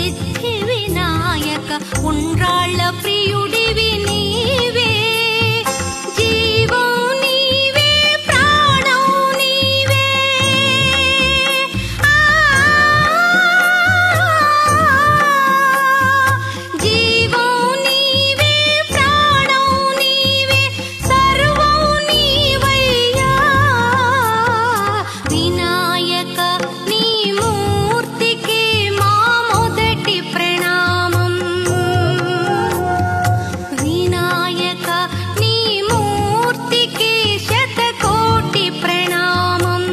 సిద్ధి వినాయక ఉండ్రాళ్ళ ప్రియుడివి నీవే జీవం నీవే ప్రాణం నీవే జీవం నీవే ప్రాణం నీవే సర్వం నీవయ్యా వినాయక నీ మూర్తికి మా మొదటి ప్రణామం వినాయక నీ మూర్తికి శతకోటి ప్రణామం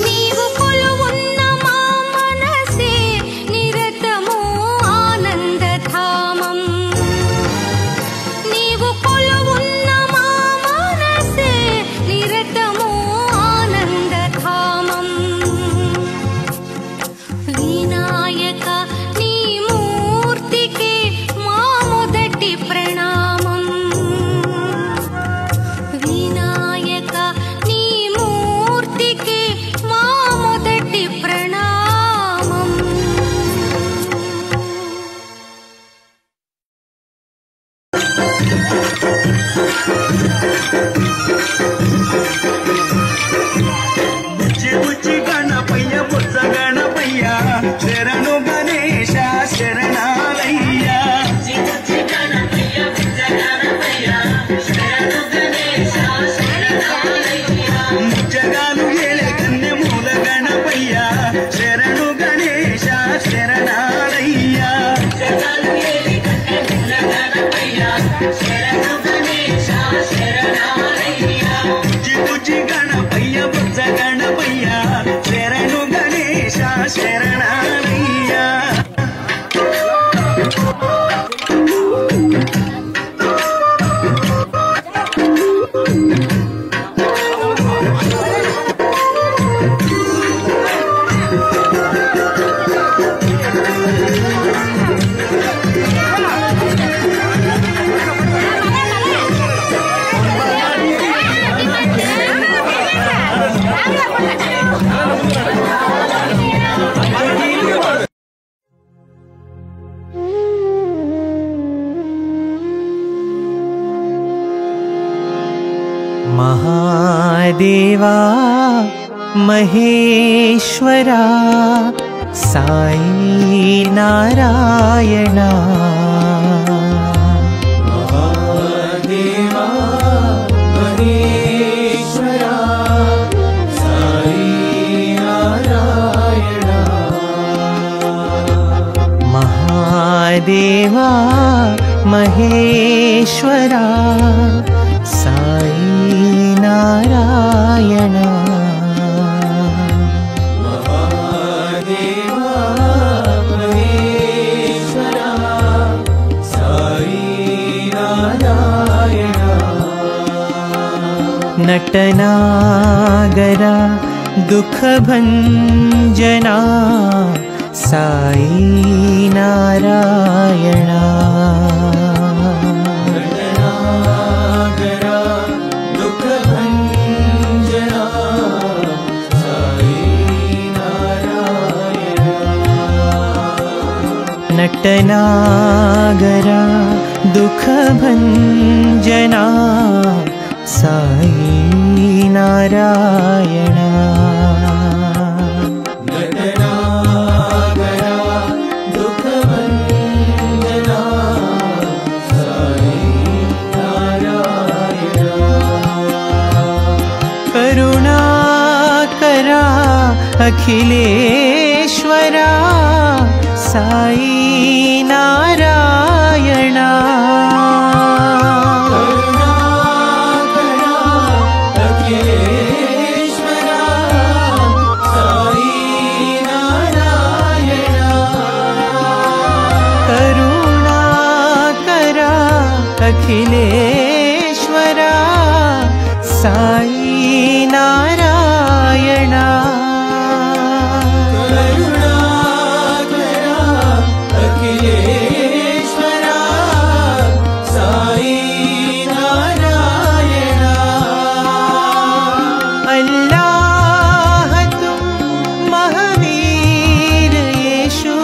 నీవు కొలువున్న మా మనసే నిరతము ఆనందధామం నీవు కొలువున్న మా మనసే నిరతము ఆనందధామం వినాయక నీ మూర్తికి మా మొదటి ప్రణామం వినాయక నీ మూర్తికి మా మొదటి ప్రణామం బుజ్జి బుజ్జి గణపయ్య బుజ్జ గణపయ్య శరణు గణేశ శరణాలయ్య ముచ్చగాలు ఏలే కన్నె మూల గణపయ్య శరణు గణేశ శరణాలయ్య బుజ్జి బుజ్జి గణపయ్య బుజ్జ గణపయ్య శరణు గణేశ శరణాలయ్య महादेवा महेश्वरा साई नारायणा महादेवा महेश्वरा साई नारायणा महादेवा महेश्वरा साई नारायणा महादेवा महेश्वरा साई नारायणा नटनागरा दुःखभञ्जना साई नारायणा नटनागरा दुःखभञ्जना साई नारायणा नटनागरा दुःखभञ्जना साई नारायणा करुणाकरा अखिलेश्वरा साई नारायणा करुणाकरा अखिलेश्वरा साई नारायणा करुणाकरा अखिलेश्वरा साई नारायणा अल्लाह तुम महावीर येशु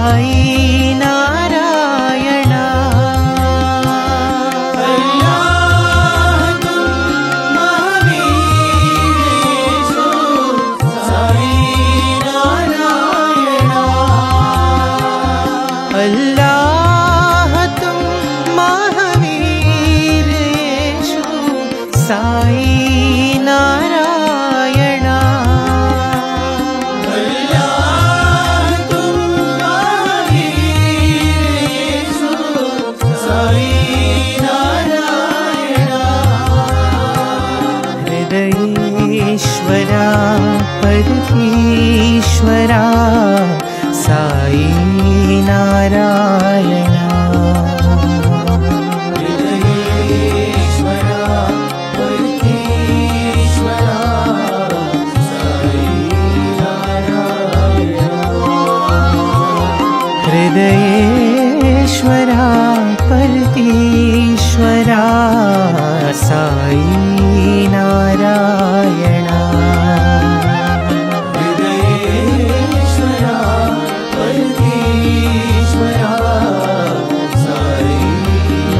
साई नारायण अल्लाह तुम महावीर येशु साई नारायण अल्लाह तुम महावीर येशु साई नारायण हृदयेश्वरा परमेश्वरा साई नारायण हृदयेश्वरा परमेश्वरा साई नारायण हृदयेश्वरा परमेश्वरा साई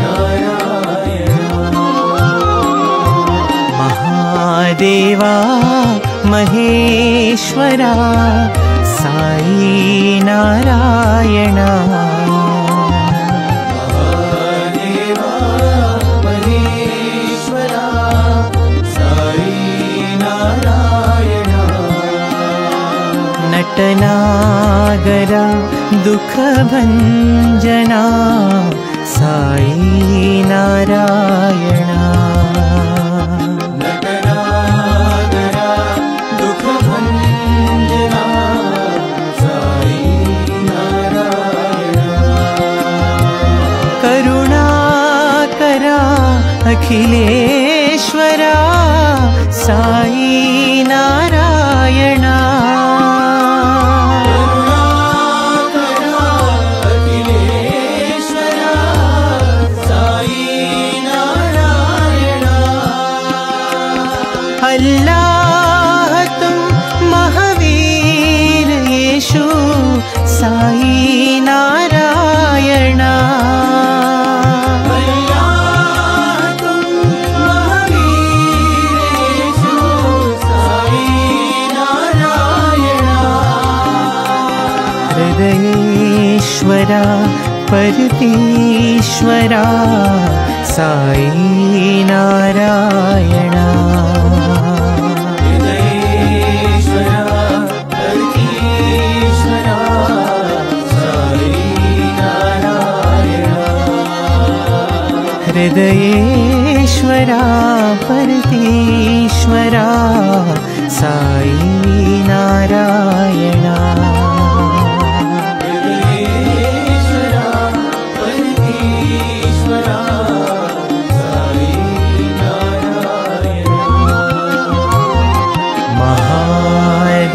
नारायण देवा महेश्वरा साई नारायण देवा महेश्वरा साई नारायण नटनागरा दुख भंजना साई नारायण अखिलेश्वरा साई नारायण अखिलेश्वरा साई नारायण अल्लाह तुम महावीर येशु साई नारायण हृदयेश्वरा परमेश्वरा साई नारायण हृदयेश्वरा परमेश्वरा साई नारायण हृदयेश्वरा परमेश्वरा साई नारायण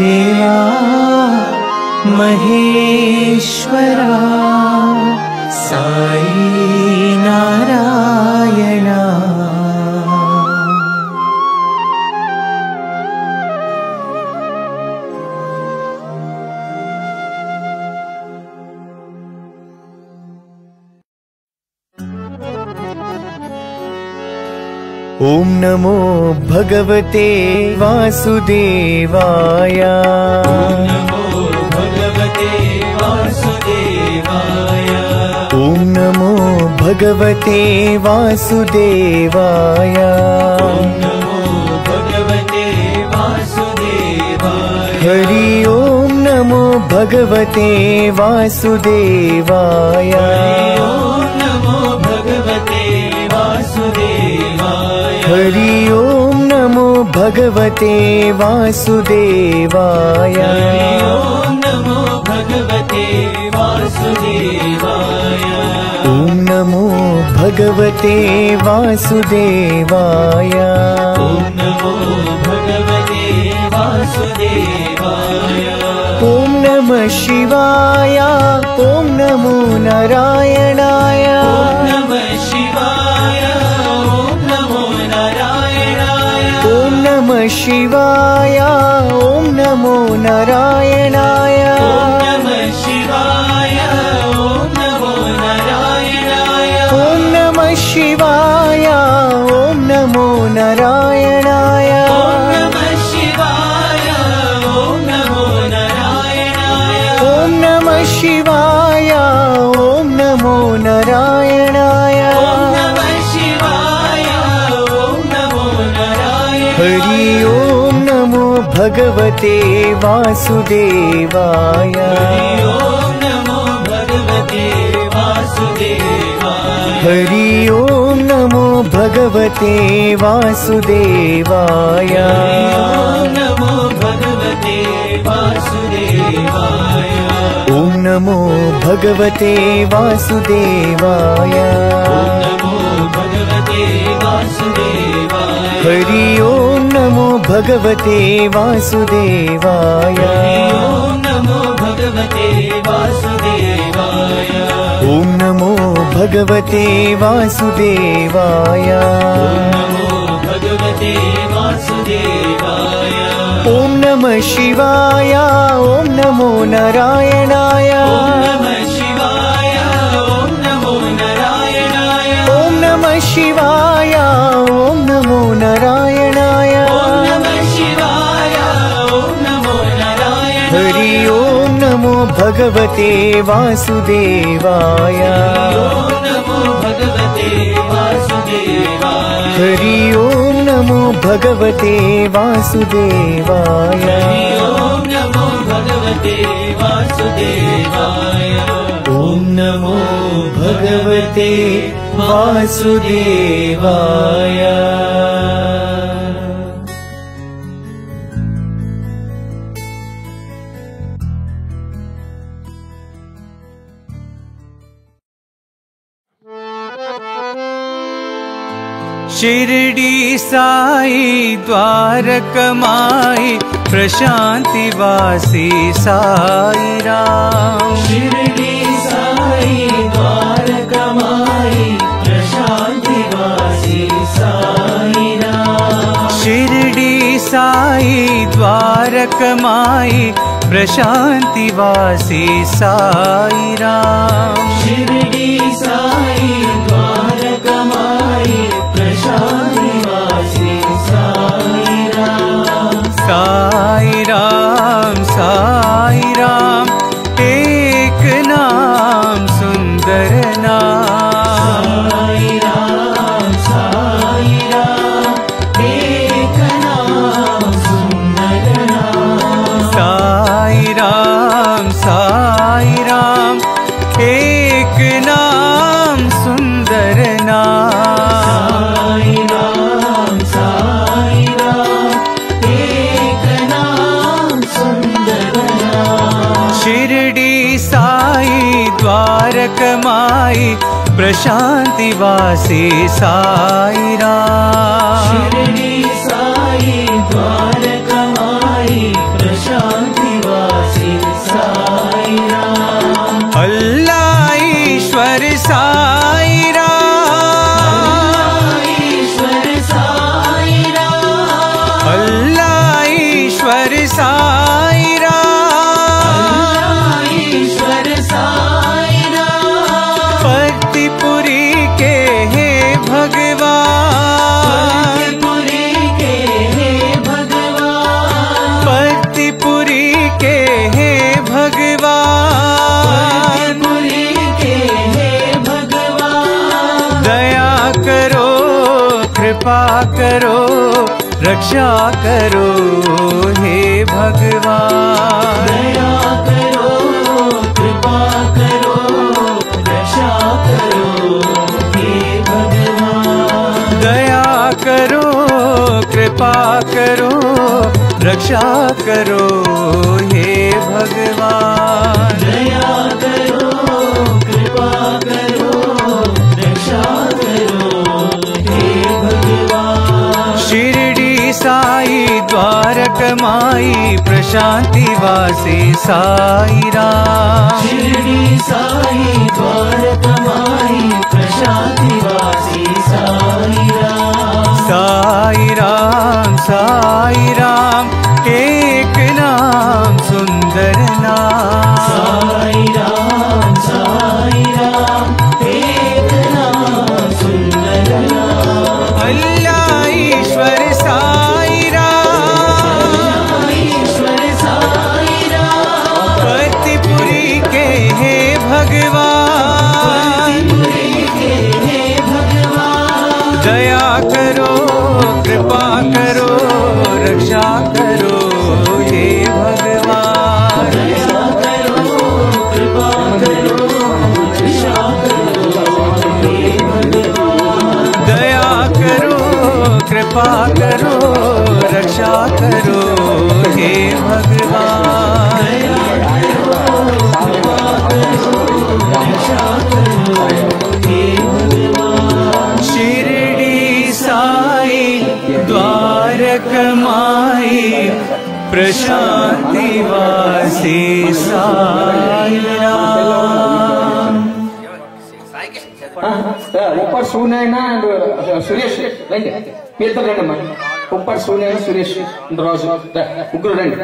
देवा महेश्वरा साई नारायण ओम नमो भगवते वासुदेवाय ओम नमो भगवते वासुदेवाय ओम नमो भगवते वासुदेवाय ओम नमो भगवते वासुदेवाय हरि ओम नमो भगवते वासुदेवाय ओम नमो भगवते वासुदेवाय हरि ओम नमो भगवते वासुदेवाय ओम नमो भगवते वासुदेवाय ओम नमो भगवते वासुदेवाय ओम नमो भगवते वासुदेवाय ओम नमः शिवाय ओम नमो नारायणाय ओम नमः शिवाय ओम नमो नारायणाय ओम नमः शिवाय ओम नमो नारायणाय ओम नमः शिवाय शिवाय ओम नमो नारायणाय हरि ओम नमो भगवते वासुदेवाय हरि ओम नमो भगवते वासुदेवाय ओम नमो भगवते वासुदेवाय हरि ओम नमो भगवते वासुदेवाय ओम नमो भगवते वासुदेवाय ओम नमः शिवाय ओम नमो नारायणाय ओम नमः शिवाय ओम नमो नारायणाय हरि ओम नमो भगवते वासुदेवाय हरि ओम नमो भगवते वासुदेवाय ओम नमो भगवते वासुदेवाय शिरडी साई द्वारकमाई प्रशांति वासी साई राम शिरडी साई द्वारकमाई प्रशांति वासी साई राम शिरडी साई द्वारकमाई प्रशांति वासी साई राम शिरडी साई द्वारकमाई प्रशांति वासी साई राम साई राम साई राम एक नाम सुंदर नाम साई राम एक नाम सुंदर नाम साई राम एक नाम सुंदर नाम साई राम एक नाम सुंदर नाम शिरडी साई द्वारकमाई प्रशांति वासी साई राम शिरडी साई द्वारकमाई प्रशांति वासी साई राम अल्लाह ईश्वर साई राम ईश्वर साई राम अल्लाह ईश्वर साई राम ईश्वर साई राम फतेहपुरी के हे भगवान फतेहपुरी के हे भगवान फतेहपुरी के हे भगवान फतेहपुरी के हे भगवान दया करो कृपा करो रक्षा करो हे भगवान दया करो कृपा करो रक्षा करो हे भगवान दया करो कृपा करो रक्षा करो हे भगवान दया करो कृपा करो रक्षा करो हे भगवान शिरडी साई द्वारकमाई प्रशांति वासी साई राम शिरडी साई द्वारकमाई प्रशांति वासी साई राम एक नाम सुंदर नाम साई राम एक नाम सुंदर नाम अल्लाह ईश्वर साई राम ईश्वर साई राम फतेहपुरी कृपा करो रक्षा करो हे भगवान। शिरडी साई द्वारकमाई प्रशांति वासी साई राम। ఉప్పర్ సూర్యనారాయణ అండ్ సురేష్ రండి, మీ ఇద్దరు రండి అమ్మా. ఉప్పర్ సూర్యనారాయణ సురేష్ రాజు ముగ్గురు రండి.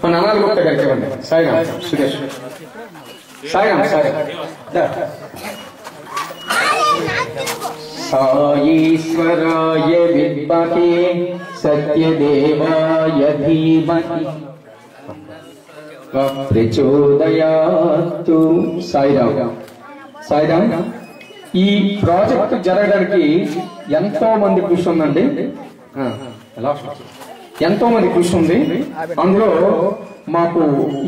మన అనాలు గుప్త గారికి ఇవ్వండి. సాయిరామ్ సురేష్, సాయిరామ్ సాయిరామ్. సాయీశ్వరాయ విద్మహే సత్యదేవాయ ధీమహి ప్రచోదయాత్తు. సాయిరామ్ సాయిరామ్. ఈ ప్రాజెక్ట్ జరగడానికి ఎంతో మంది కృషి ఉందండి, ఎంతో మంది కృషి ఉంది. అందులో మాకు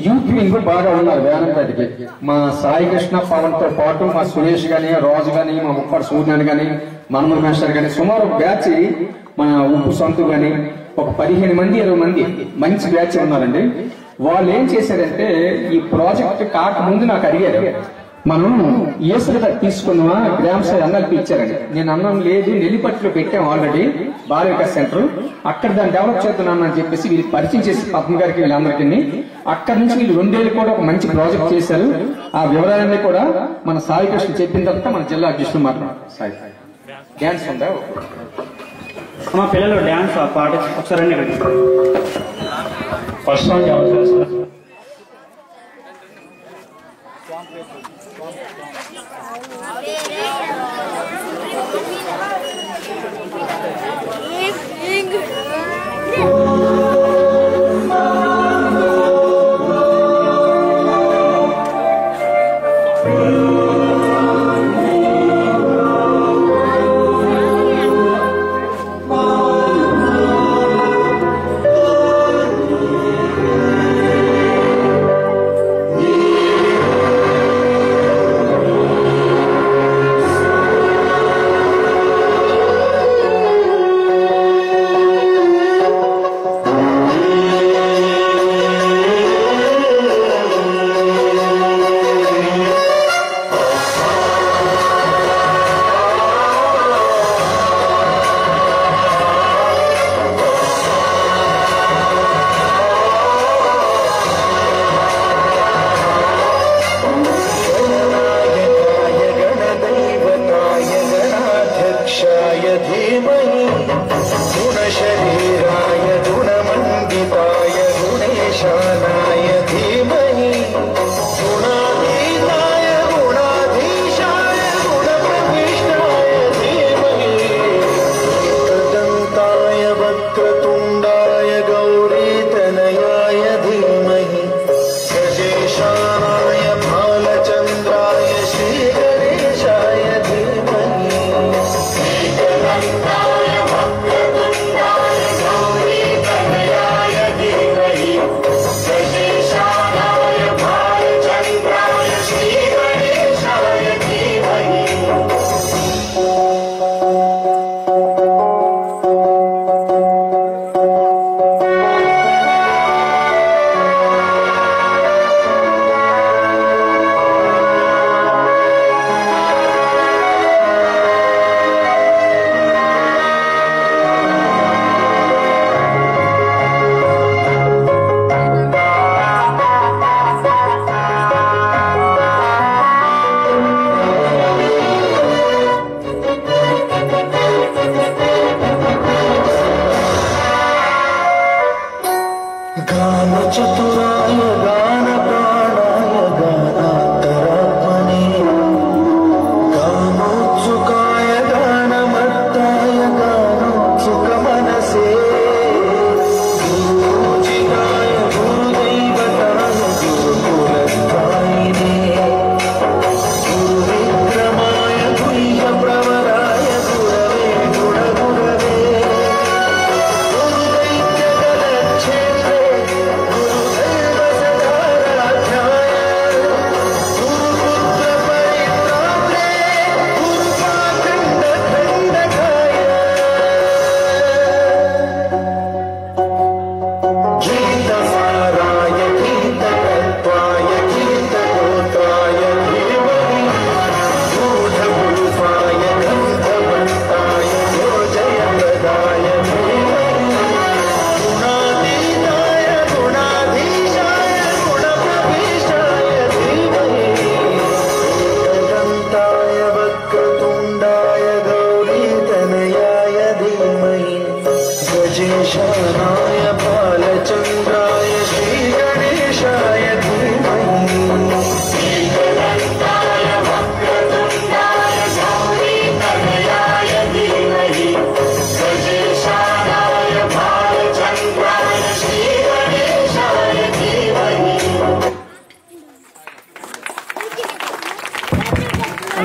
యూత్ వింగ్ బాగా ఉన్నారు వేనంపేటకి. మా సాయి కృష్ణ పవన్ తో పాటు మా సురేష్ గాని, రాజు గాని, మా ముప్పటి సూర్యనారాయణ గాని, మనమల్ మాస్టర్ గాని, సుమారు బ్యాచ్ మన ఉప్పు సొంత గాని ఒక 15 మంది 20 మంది మంచి బ్యాచ్ ఉన్నారండి. వాళ్ళు ఏం చేశారంటే ఈ ప్రాజెక్ట్ కాకముందు నాకు అడిగారు, మనం ఏసుగా తీసుకున్నామా గ్రామ స్థాయి అన్నలు ఇచ్చారండి. నేను అన్నం లేదు, నెల్లిపట్టులో పెట్టాం ఆల్రెడీ బాల వికాస్ సెంటర్, అక్కడ దాన్ని డెవలప్ చేస్తున్నాను అని చెప్పేసి వీళ్ళు పరిచయం చేసి పద్మ గారికి వీళ్ళందరికీ అక్కడి నుంచి వీళ్ళు 2 ఏళ్ళు కూడా ఒక మంచి ప్రాజెక్ట్ చేశారు. ఆ వివరాలన్నీ కూడా మన సాయి కృష్ణ చెప్పిన తర్వాత మన జిల్లా అధ్యక్షులు మాట్లాడారు. సాయి డ్యాన్స్ ఉందా? మా పిల్లలు డ్యాన్స్ పాట ఒకసారి first song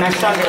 next song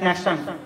next song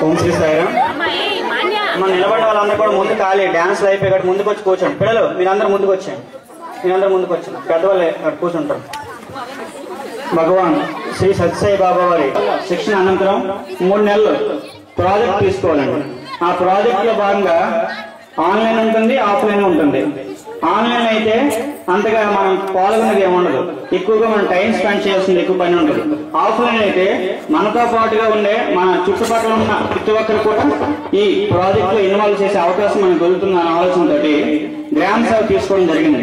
Om Shri Sairam. మన నిలబడిన వాళ్ళందరూ కూడా ముందు ఖాళీ డ్యాన్స్ అయిపోయి ఇక్కడ ముందుకు వచ్చి కూర్చోండి. పిల్లలు మీరందరూ ముందుకు వచ్చాను, మీరందరూ ముందుకు వచ్చాను. పెద్దవాళ్ళు ఇక్కడ కూర్చుంటారు. భగవాన్ శ్రీ సత్యసాయి బాబా వారి శిక్షణ అనంతరం 3 నెలలు ప్రాజెక్ట్ తీసుకోవాలండి. ఆ ప్రాజెక్ట్ లో భాగంగా ఆన్లైన్ ఉంటుంది, ఆఫ్లైన్ ఉంటుంది. ఆన్లైన్ అయితే అంతగా మనం పాల్గొనేది ఏముండదు, ఎక్కువగా మనం టైం స్పెండ్ చేయాల్సింది ఎక్కువ పని ఉండదు. ఆఫ్లైన్ అయితే మనతో పాటుగా ఉండే మన చుట్టుపక్కల ఉన్న ప్రతి ఒక్కరు కూడా ఈ ప్రాజెక్ట్ లో ఇన్వాల్వ్ చేసే అవకాశం మనకు దొరుకుతున్న ఆలోచనతో గ్రామ సేవ తీసుకోవడం జరిగింది.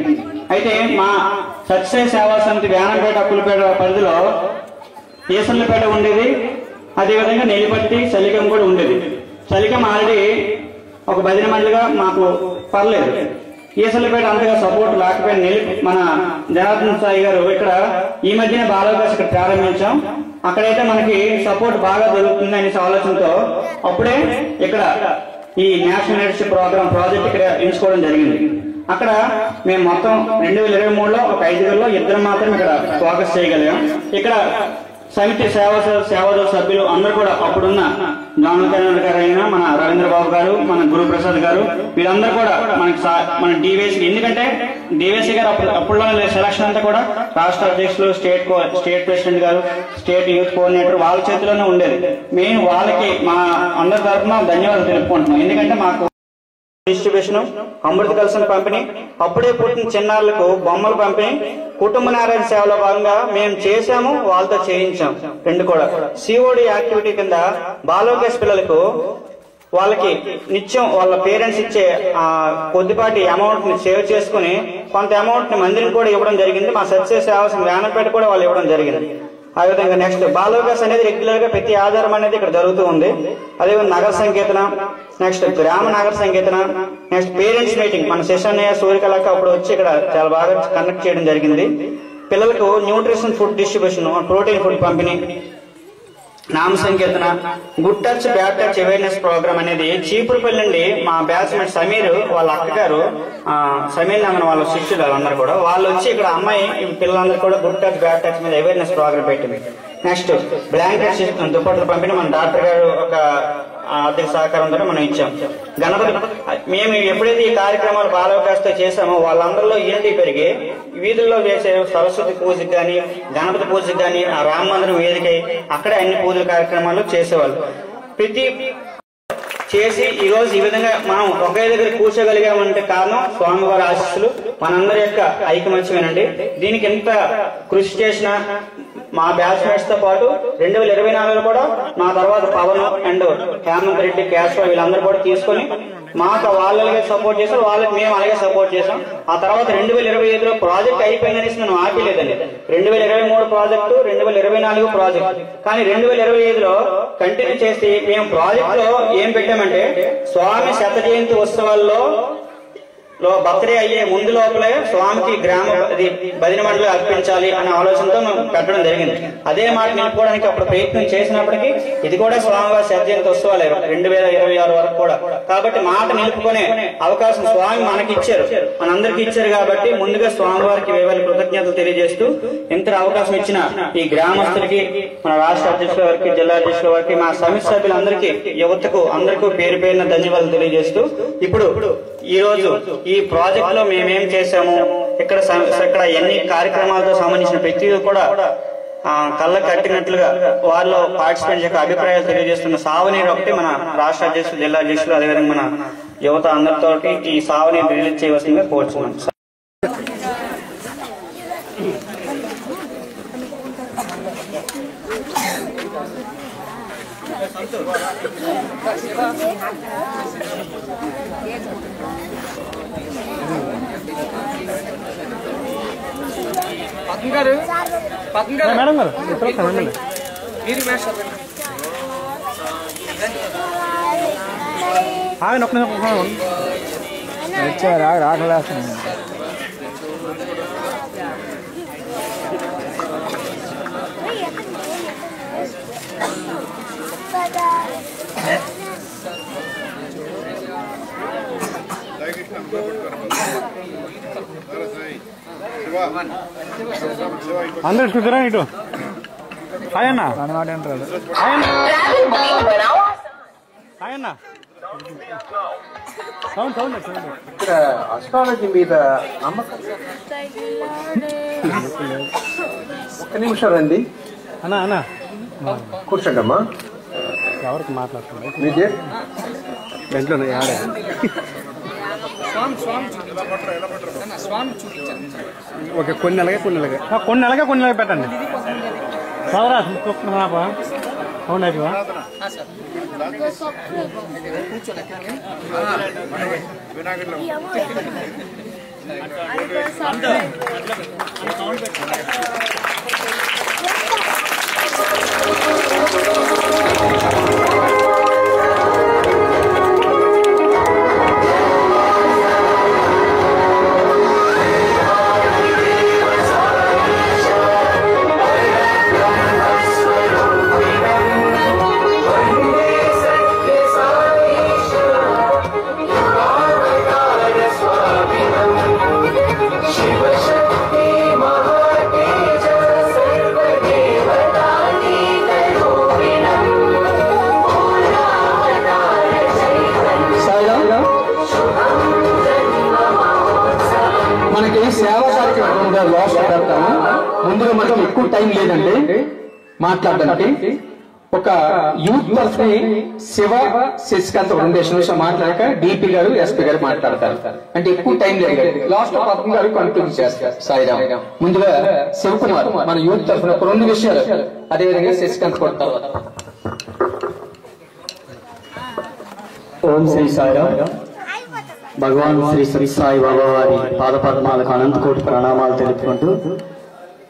అయితే మా సత్యసాయి సేవా సమితి వేనంపేట అప్పులపేట పరిధిలో ఈసన్నపేట ఉండేది, అదేవిధంగా నెల్లిపట్టి చలికం కూడా ఉండేది. చలికం ఆల్రెడీ ఒక 10 మందిగా మాకు పర్లేదు. ఈసన్నపేట అంతగా సపోర్ట్ లేకపోయినా మన జనార్దన్ సాయి గారు ఇక్కడ ఈ మధ్యన బాలవకాశం ఇక్కడ ప్రారంభించాం. అక్కడైతే మనకి సపోర్ట్ బాగా దొరుకుతుంది అనే ఆలోచనతో అప్పుడే ఇక్కడ ఈ నేషనల్ లీడర్షిప్ ప్రోగ్రామ్ ప్రాజెక్ట్ ఇక్కడ ఎంచుకోవడం జరిగింది. అక్కడ మేము మొత్తం 2023లో ఒక 5 ఇద్దరు మాత్రం ఇక్కడ ఫోకస్ చేయగలిగాం. ఇక్కడ సమితి సేవాదళ సభ్యులు అందరూ కూడా అప్పుడున్న జానకరణ గారు అయినా, మన రవీంద్రబాబు గారు, మన గురుప్రసాద్ గారు, వీళ్ళందరూ కూడా మన డివిఎస్, ఎందుకంటే డివిఎస్సీ గారు అప్పుడులో సెలక్షన్ అంతా కూడా రాష్ట్ర అధ్యక్షులు, స్టేట్ ప్రెసిడెంట్ గారు, స్టేట్ యూత్ కోఆర్డినేటర్ వాళ్ళ చేతిలోనే ఉండేది. మేము వాళ్ళకి మా అందరి తరఫున ధన్యవాదాలు తెలుపుకుంటున్నాం. ఎందుకంటే మాకు డిస్ట్రిబ్యూషన్, అమృత కలసం పంపిణీ, అప్పుడే పుట్టిన చిన్నారులకు బొమ్మలు పంపిణీ, కుటుంబ నారాయణ సేవలో భాగంగా మేము చేశాము, వాళ్ళతో చేయించాం. 2 కూడా సిఓడి యాక్టివిటీ కింద బాలవకాశ పిల్లలకు వాళ్ళకి నిత్యం వాళ్ళ పేరెంట్స్ ఇచ్చే కొద్దిపాటి అమౌంట్ ని సేవ్ చేసుకుని కొంత అమౌంట్ ని మందిరం కూడా ఇవ్వడం జరిగింది. మా సత్యసాయి సేవా సంఘం వేనంపేట కూడా వాళ్ళు ఇవ్వడం జరిగింది. ఆ విధంగా నెక్స్ట్ బాలవకాశ అనేది రెగ్యులర్ గా ప్రతి ఆధారం అనేది ఇక్కడ జరుగుతూ ఉంది. అదేవిధంగా నగర సంకీర్తన, నెక్స్ట్ గ్రామ నగర సంకీర్తన, నెక్స్ట్ పేరెంట్స్ మీటింగ్ మన సెషన్ సూర్యకళకు అప్పుడు వచ్చి ఇక్కడ చాలా బాగా కండక్ట్ చేయడం జరిగింది. పిల్లలకు nutrition food distribution, protein food పంపిణీ, నామ సంకీర్తన, good touch bad touch awareness program అనేది చీపురుపల్లి నుండి మా బ్యాచ్మేట్ సమీర్ వాళ్ళ అక్కగారు, సమీర్ నామన్ వాళ్ళ శిష్యులు వాళ్ళందరూ కూడా వాళ్ళు వచ్చి ఇక్కడ అమ్మాయి పిల్లలందరూ కూడా గుడ్ టచ్ బ్యాడ్ టచ్ మీద అవేర్నెస్ ప్రోగ్రామ్ పెట్టింది. నెక్స్ట్ బ్లాంకెట్స్ ఇస్తున్నాం, దుప్పట్లు పంపిణీ మన డాక్టర్ గారు ఒక ఆర్థిక సహకారంతో మనం ఇచ్చాం. గణపతి మేము ఎప్పుడైతే ఈ కార్యక్రమాలు బాలవకాశతో చేశామో వాళ్ళందరిలో యూనిటీ పెరిగి వీధుల్లో వేసే సరస్వతి పూజకి కానీ, గణపతి పూజకి కానీ, ఆ రామ మందిరం వేదికై అక్కడే అన్ని పూజల కార్యక్రమాలు చేసేవాళ్ళు. ప్రతి చేసి ఈ రోజు ఈ విధంగా మనం ఒకే దగ్గర కూర్చోగలిగామంటే కారణం స్వామివారి ఆశీస్సులు, మనందరి యొక్క ఐకమత్యమేనండి. దీనికి ఎంత కృషి చేసినా మా బ్యాచ్మేట్స్ తో పాటు 2024లో కూడా మా తర్వాత పవన్ అండ్ హేమంత్ రెడ్డి, కేశవ వీళ్ళందరూ కూడా తీసుకొని మాకు వాళ్ళకి సపోర్ట్ చేశారు, వాళ్ళకి మేము అలాగే సపోర్ట్ చేసాం. ఆ తర్వాత 2025లో ప్రాజెక్ట్ అయిపోయిందనేసి మనం ఆపలేదండి. 2023 ప్రాజెక్టు, 2024 ప్రాజెక్ట్, కానీ 2025లో కంటిన్యూ చేసి మేము ప్రాజెక్ట్ లో ఏం పెట్టామంటే స్వామి శత జయంతి ఉత్సవాల్లో బర్త్డే అయ్యే ముందు లోపలే స్వామికి గ్రామ భజన మండలి అర్పించాలి అనే ఆలోచనతో మేము పెట్టడం జరిగింది. అదే మాట నిలుపుకోవడానికి అప్పుడు ప్రయత్నం చేసినప్పటికీ ఇది కూడా స్వామివారి శత జయంతి ఉత్సవాలే 2026 వరకు కూడా. కాబట్టి మాట నిలుపుకునే అవకాశం స్వామి మనకి ఇచ్చారు, మనందరికి ఇచ్చారు. కాబట్టి ముందుగా స్వామివారికి వేవేల కృతజ్ఞతలు తెలియజేస్తూ ఇంత అవకాశం ఇచ్చిన ఈ గ్రామస్తులకి, మన రాష్ట్ర అధ్యక్షుల వారికి, జిల్లా అధ్యక్షుల వారికి, మా సమితి సభ్యులందరికీ, యువతకు అందరికీ పేరు పేరున ధన్యవాదాలు తెలియజేస్తూ ఇప్పుడు ఈ రోజు ఈ ప్రాజెక్ట్ లో మేమేం చేశాము, ఇక్కడ ఎన్ని కార్యక్రమాలతో సంబంధించిన ప్రతి కూడా కళ్ళ కట్టినట్లుగా వాళ్ళు పార్టిసిపేట్ చేసే అభిప్రాయాలు తెలియజేస్తున్న సావనీరు ఒకటి మన రాష్ట్ర అధ్యక్షులు, జిల్లా అధ్యక్షులు, అదేవిధంగా మన యువత అందరితో ఈ సావనీరు రిలీజ్ చేయవలసిందిగా కోరుచున్నాం. మేడం గారు వచ్చారా రాకలేస్తున్నాను. శివ అందరు చూసారా ఇటు హాయ్ అన్న హాయ్ అన్న అస్ట్రాలజీ మీద నమ్మకం ఒక్క నిమిషం రండి అన్నా అన్నా కూర్చోండి అమ్మా. ఎవరికి మాట్లాడుతున్నా మీదే దాంట్లో ఓకే కొన్ని నెలగా పెట్టండి సోదరా అవునా మనకి సేవా కార్యక్రమం లాస్ట్ పెడతాము. ముందుగా మనకి ఎక్కువ టైం లేదండి మాట్లాడడానికి. ఒక యూత్ తరఫుని శివ శశికాంత్ 2 నిమిషాలు మాట్లాడాక డిపి గారు ఎస్పీ గారు మాట్లాడతారు. అంటే ఎక్కువ టైం లేదు. లాస్ట్ పద్మ గారు కంక్లూడ్ చేస్తారు. సాయిరామ్ ముందుగా శివకుమార్ మన యూత్ తరఫున 2 విషయాలు, అదేవిధంగా శశికాంత్ కొడతారు. ఓం శ్రీ సాయిరామ్. భగవాన్ శ్రీ శ్రీ సాయి బాబా వారి పాదపద్మాలకు అనంతకోటి ప్రణామాలు తెలుపుకుంటూ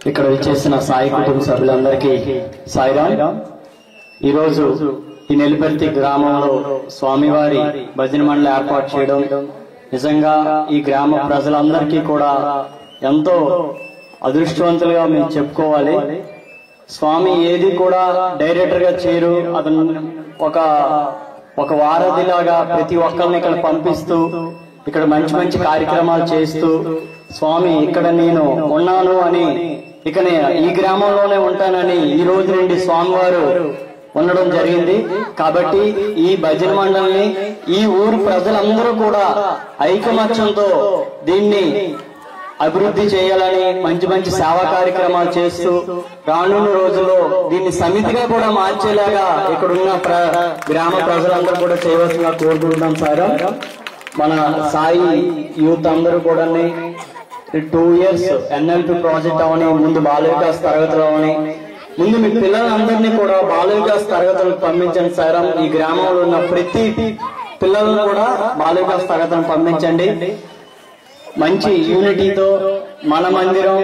ఇక్కడ విచ్చేసిన సాయి కుటుంబ సభ్యులందరికీ సాయిరామ్. ఈరోజు ఈ నెల్లిపర్తి గ్రామంలో స్వామివారి భజన మండలి ఏర్పాటు చేయడం నిజంగా ఈ గ్రామ ప్రజలందరికీ కూడా ఎంతో అదృష్టవంతులుగా మేము చెప్పుకోవాలి. స్వామి ఏది కూడా డైరెక్టర్ గా చేయరు. అతను ఒక వారధిలాగా ప్రతి ఒక్కరిని ఇక్కడ పంపిస్తూ ఇక్కడ మంచి మంచి కార్యక్రమాలు చేస్తూ స్వామి ఇక్కడ నేను ఉన్నాను అని ఇక ఈ గ్రామంలోనే ఉంటానని ఈ రోజు నుండి స్వామివారు ఉండడం జరిగింది. కాబట్టి ఈ భజన మండలిని ఈ ఊరు ప్రజలందరూ కూడా ఐకమత్యంతో దీన్ని అభివృద్ధి చేయాలని మంచి మంచి సేవా కార్యక్రమాలు చేస్తూ రానున్న రోజుల్లో దీన్ని సమితిగా కూడా మార్చేలాగా ఇక్కడున్న గ్రామ ప్రజలందరూ కూడా చేయవలసిందిగా కోరుకుంటున్నాం సార్. మన సాయి యూత్ అందరూ కూడా 2 years NLP ప్రాజెక్ట్ అవని, ముందు బాల వికాస్ తరగతులు అవని, ముందు మీ పిల్లలందరినీ కూడా బాల వికాస్ తరగతులకు పంపించండి సార్. ఈ గ్రామంలో ఉన్న ప్రతి పిల్లలను కూడా బాల వికాస్ తరగతులను పంపించండి. మంచి యూనిటీతో మన మందిరం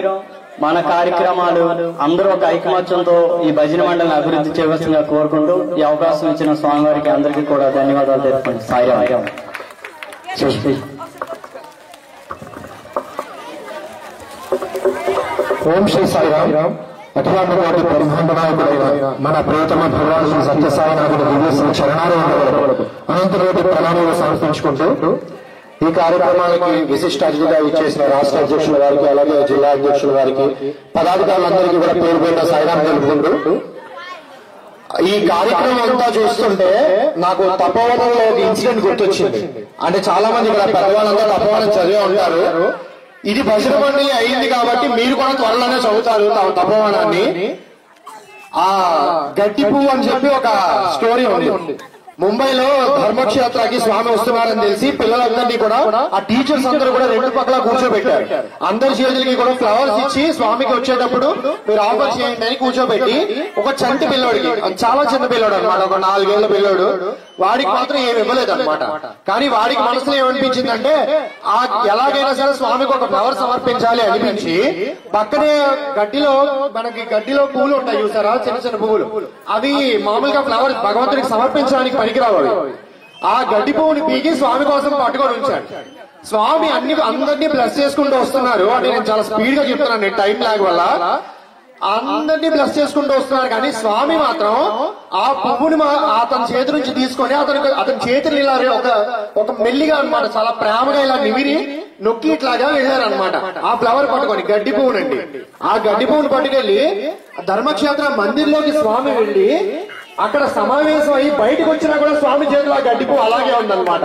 మన కార్యక్రమాలు అందరూ ఒక ఐకమత్యంతో ఈ భజన మండలిని అభివృద్ధి చేయవలసిందిగా కోరుకుంటూ ఈ అవకాశం ఇచ్చిన స్వామివారికి అందరికీ కూడా ధన్యవాదాలు తెలుపుకోండి. సాయిరామ్. ఓం శ్రీ సాయిరామ్. అఖిలాండ కోటి బ్రహ్మాండ నాయకుడైన మన ప్రియతమ భగవాన్ శ్రీ సత్యసాయినాథుడు దివ్య చరణాలయంలో అనంతకోటి ప్రణామాలు సమర్పించుకుంటూ ఈ కార్యక్రమానికి విశిష్ట అతిథిగా ఇచ్చేసిన రాష్ట్ర అధ్యక్షుల వారికి, అలాగే జిల్లా అధ్యక్షుల వారికి, పదాధికారులందరికీ కూడా పేరు పేరున సాయిరామ్ తెలుపుకుంటూ ఈ కార్యక్రమం అంతా చూస్తుంటే నాకు తపోవనంలో ఒక ఇన్సిడెంట్ గుర్తొచ్చింది. అంటే చాలా మంది ఇక్కడ పెద్దవాళ్ళంతా తపోవనం చదివే ఉంటారు. ఇది భజన మండలి అయింది కాబట్టి మీరు కూడా త్వరలోనే చదువుతారు తపోవనాన్ని. ఆ గట్టి పువ్వు అని చెప్పి ఒక స్టోరీ ఉంది. ముంబైలో ధర్మక్షేత్రకి స్వామి వస్తున్నారని తెలిసి పిల్లలందరినీ కూడా ఆ టీచర్స్ అందరూ కూడా 2 పక్కల కూర్చోబెట్టారు. అందరి చేతులకి కూడా ఫ్లవర్స్ ఇచ్చి స్వామికి వచ్చేటప్పుడు మీరు ఆఫర్ చేయండి అని కూర్చోబెట్టి ఒక చంటి పిల్లోడికి, చాలా చిన్న పిల్లోడు అనమాట, ఒక 4 ఏళ్ల పిల్లోడు, వాడికి మాత్రం ఏమి ఇవ్వలేదు అనమాట. కానీ వాడికి మనసులో ఏమనిపించిందంటే ఎలాగైనా సరే స్వామికి ఒక ఫ్లవర్ సమర్పించాలి అనిపించి పక్కనే మనకి గడ్డిలో పువ్వులు ఉంటాయి చూసారా, చిన్న చిన్న పువ్వులు, అవి మామూలుగా ఫ్లవర్ భగవంతుడికి సమర్పించడానికి పనికిరావు. ఆ గడ్డి పువ్వుని పీకి స్వామి కోసం పట్టుకొని ఉంచాడు. స్వామి అందరినీ బ్లెస్ చేసుకుంటూ వస్తున్నారు. అంటే నేను చాలా స్పీడ్ గా చెప్తున్నాను టైం లాగ్ వల్ల. అందరినీ బ్లెస్ చేసుకుంటూ వస్తున్నారు. కానీ స్వామి మాత్రం ఆ పువ్వుని అతని చేతి నుంచి తీసుకొని అతని చేతులు ఇలా ఒక మెల్లిగా అన్నమాట చాలా ప్రేమగా ఇలా నొక్కి ఇట్లాగా వెళ్ళారనమాట. ఆ ఫ్లవర్ పట్టుకొని గడ్డి పువ్వునండి. ఆ గడ్డి పువ్వును పట్టుకెళ్లి ధర్మక్షేత్ర మందిర్లోకి స్వామి వెళ్ళి అక్కడ సమావేశం అయ్యి బయటకు వచ్చినా కూడా స్వామి చేతిలో ఆ గడ్డి పువ్వు అలాగే ఉందన్నమాట.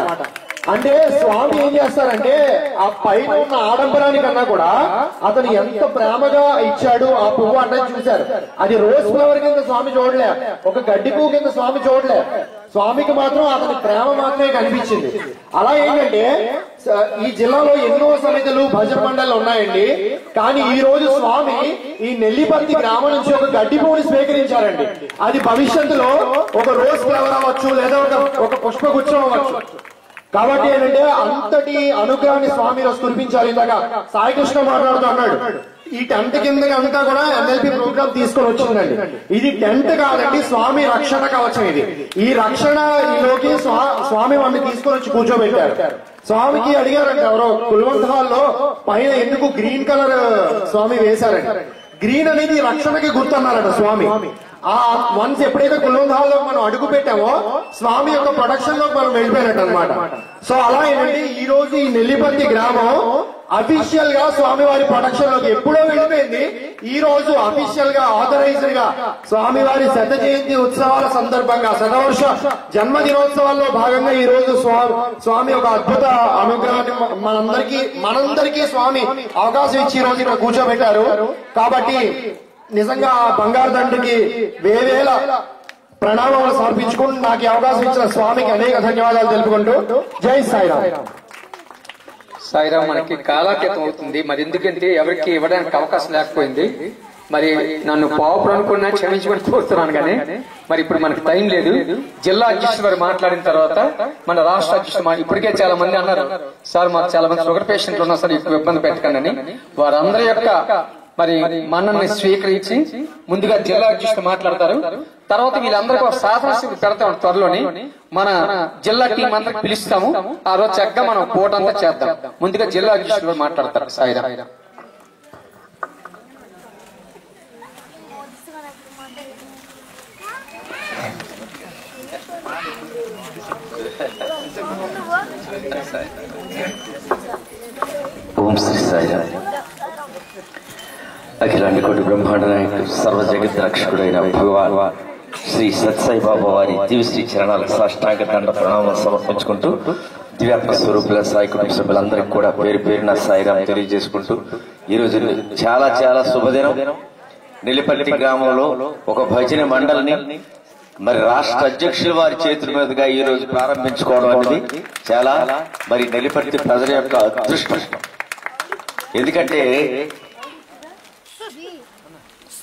అంటే స్వామి ఏం చేస్తారంటే ఆ పైన ఉన్న ఆడంబరానికన్నా కూడా అతను ఎంత ప్రేమగా ఇచ్చాడు ఆ పువ్వు అన్నది చూశారు. అది రోజ్ ఫ్లవర్ కింద స్వామి చూడలే, ఒక గడ్డి పువ్వు కింద స్వామి చూడలే. స్వామికి మాత్రం అతని ప్రేమ మాత్రమే కనిపించింది. అలా ఏంటంటే ఈ జిల్లాలో ఎన్నో సమితులు భజన మండళ్ళు ఉన్నాయండి. కానీ ఈ రోజు స్వామి ఈ నెల్లిపర్తి గ్రామం నుంచి ఒక గడ్డి పువ్వుని స్వీకరించారండి. అది భవిష్యత్తులో ఒక రోజ్ ఫ్లవర్ అవ్వచ్చు, లేదా ఒక పుష్పగుచ్చం అవ్వచ్చు. కాబట్టి ఏంటంటే అంతటి అనుగ్రహాన్ని స్వామి రోజు కురిపించాలి. ఇందాక సాయికృష్ణ మాట్లాడుతూ అన్నాడు, ఈ టెంట్ కింద అంతా కూడా ఎన్ఎల్పి ప్రోగ్రామ్ తీసుకొని వచ్చిందండి. ఇది టెంట్ కాదండి, స్వామి రక్షణ కవచం. ఇది ఈ రక్షణలోకి స్వామి వాడిని తీసుకొని వచ్చి కూర్చోబెట్టారు. స్వామికి అడిగారంట ఎవరో కుల్వంత్ హాల్లో పైన ఎందుకు గ్రీన్ కలర్ స్వామి వేశారంట. గ్రీన్ అనేది రక్షణకి గుర్తున్నారట స్వామి. ఆ వన్స్ ఎప్పుడైతే కుల్వంత్ హాల్లో మనం అడుగు పెట్టామో స్వామి యొక్క ప్రొడక్షన్ లో మనం వెళ్ళిపోయినట్టు అనమాట. సో అలా ఏంటంటే ఈ రోజు ఈ నెల్లిపర్తి గ్రామం అఫీషియల్ గా స్వామివారి ప్రొడక్షన్ లోకి ఎప్పుడో వెళ్ళిపోయింది. ఈ రోజు అఫీషియల్ గా ఆథరైజ్డ్ గా స్వామివారి శత జయంతి ఉత్సవాల సందర్భంగా శతవర్ష జన్మదినోత్సవాల్లో భాగంగా ఈ రోజు స్వామి ఒక అద్భుత అనుగ్రహాన్ని మనందరికీ స్వామి అవకాశం ఇచ్చి ఈ రోజు ఇక్కడ కూర్చోబెట్టారు. కాబట్టి నిజంగా ఆ బంగారు దండ్రికి వేవేల ప్రణామాలు సమర్పించుకుంటూ నాకు ఈ అవకాశం ఇచ్చిన స్వామికి అనేక ధన్యవాదాలు తెలుపుకుంటూ జై సాయిరామ్. సాయిరామ్ మనకి కాలాతీతం అవుతుంది. మరి ఎందుకంటే ఎవరికి ఇవ్వడానికి అవకాశం లేకపోయింది. మరి నన్ను పావుపుడు అనుకున్నా క్షమించమని కోరుతున్నాను. కానీ మరి ఇప్పుడు మనకి టైం లేదు. జిల్లా అధ్యక్షుడు వారు మాట్లాడిన తర్వాత మన రాష్ట్ర అధ్యక్షుడు ఇప్పటికే చాలా మంది అన్నారు, సార్ మాకు చాలా మంది షుగర్ పేషెంట్లు ఉన్నారు సార్, ఎక్కువ ఇబ్బంది పెట్టకండి. వారందరి యొక్క మరి మనల్ని స్వీకరించి ముందుగా జిల్లా అధ్యక్షుడు మాట్లాడతారు. తర్వాత వీళ్ళందరికీ ఒక సాధన శిబిరం పెడతాం త్వరలోని. మన జిల్లా టీం అందరికి పిలుస్తాము. ఆ రోజు చక్కగా మనం పోటంతా చేద్దాం. ముందుగా జిల్లా అధ్యక్షుడు మాట్లాడతారు. సాయిరామ్. ఓం శ్రీ సాయిరామ్. అఖిలాంటి కోటి బ్రహ్మాండ నాయకుడు సర్వ జగత్ రక్షకుడైన భగవాన్ శ్రీ సత్సాయి బాబా వారి దివ్యశ్రీ చరణాలకు సాష్టాంగ దండ ప్రణామం సమర్పించుకుంటూ దివ్యాత్మ స్వరూపుల సాయి కుటుంబ సభ్యులందరికీ కూడా పేరు పేరున సాయిరామ్ తెలియజేసుకుంటూ ఈ రోజు చాలా చాలా శుభదినం. నెల్లిపర్తి గ్రామంలో ఒక భజన మండలిని మరి రాష్ట్ర అధ్యక్షుల వారి చేతుల మీదుగా ఈ రోజు ప్రారంభించుకోవడం అనేది చాలా మరి నెల్లిపర్తి ప్రజల యొక్క అదృష్టం. ఎందుకంటే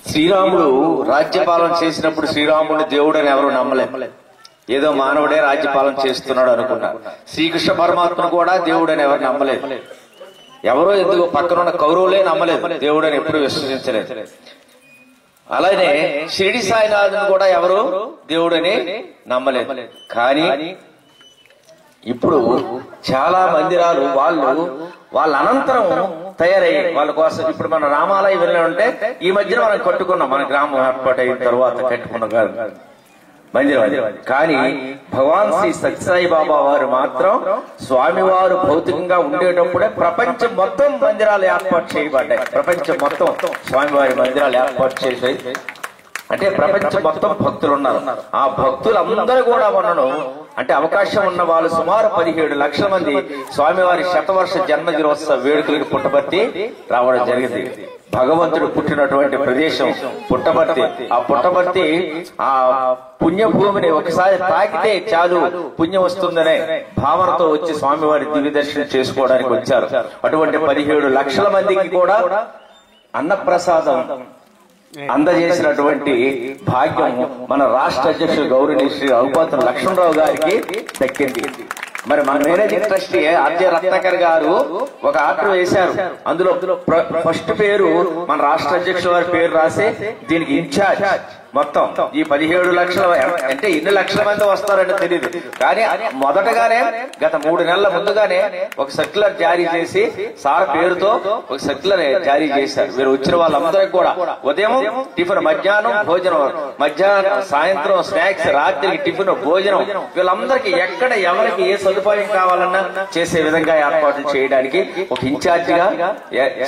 శ్రీరాముడు రాజ్యపాలన చేసినప్పుడు శ్రీరాముడిని దేవుడు అని ఎవరు నమ్మలేదు. ఏదో మానవుడే రాజ్యపాలన చేస్తున్నాడు అనుకున్నారు. శ్రీకృష్ణ పరమాత్మను కూడా దేవుడు అని ఎవరు నమ్మలేదు. ఎవరో ఎందుకు పక్కనున్న కౌరవులే నమ్మలేదు, దేవుడు అని ఎప్పుడు విశ్వసించలేదు. అలానే షిరిడి సాయినాథుని కూడా ఎవరు దేవుడని నమ్మలేదు. కానీ ఇప్పుడు చాలా మందిరాలు వాళ్ళ అనంతరం తయారయ్యాయి. వాళ్ళ కోసం ఇప్పుడు మన రామాలయం వెళ్ళాలంటే ఈ మధ్యన మనం కట్టుకున్నాం, మన గ్రామం ఏర్పాటు అయిన తర్వాత కట్టుకున్న మందిరం. కానీ భగవాన్ శ్రీ సత్యసాయి బాబా వారు మాత్రం స్వామివారు భౌతికంగా ఉండేటప్పుడే ప్రపంచం మొత్తం మందిరాలు ఏర్పాటు చేయబడ్డాయి. ప్రపంచం మొత్తం స్వామివారి మందిరాలు ఏర్పాటు చేసాయి. అంటే ప్రపంచం మొత్తం భక్తులు ఉన్నారు. ఆ భక్తులందరూ కూడా మనను అంటే అవకాశం ఉన్న వాళ్ళు సుమారు 17 లక్షల మంది స్వామివారి శతవర్ష జన్మదినోత్సవ వేడుకలకు పుట్టపర్తి రావడం జరిగింది. భగవంతుడు పుట్టినటువంటి ప్రదేశం పుట్టపర్తి. ఆ పుట్టపర్తి ఆ పుణ్యభూమిని ఒకసారి తాకితే చాలు పుణ్యం వస్తుందనే భావనతో వచ్చి స్వామివారి దివ్య దర్శనం చేసుకోవడానికి వచ్చారు. అటువంటి 17 లక్షల మందికి కూడా అన్నప్రసాదం అందజేసినటువంటి భాగ్యం మన రాష్ట్ర అధ్యక్షుడు గౌరవనీయ శ్రీ రఘుపతి లక్ష్మణరావు గారికి దక్కింది. మరి మన మేనేజింగ్ ట్రస్టీ ఆర్జే రత్నాకర్ గారు ఒక ఆర్డర్ వేశారు. అందులో ఫస్ట్ పేరు మన రాష్ట్ర అధ్యక్షుల వారి పేరు రాసి దీనికి ఇన్ఛార్జ్ మొత్తం ఈ 17 లక్షల అంటే ఎన్ని లక్షల మంది వస్తారంటే తెలియదు. కానీ మొదటగానే గత 3 నెలల ముందుగానే ఒక సర్క్యులర్ జారీ చేసి సార్ పేరుతో ఒక సర్క్యులర్ జారీ చేశారు. మీరు వచ్చిన వాళ్ళందరికీ కూడా ఉదయం టిఫిన్, మధ్యాహ్నం భోజనం, మధ్యాహ్నం సాయంత్రం స్నాక్స్, రాత్రికి టిఫిన్, భోజనం, వీళ్ళందరికీ ఎక్కడ ఎవరికి ఏ సదుపాయం కావాలన్నా చేసే విధంగా ఏర్పాట్లు చేయడానికి ఒక ఇన్ఛార్జిగా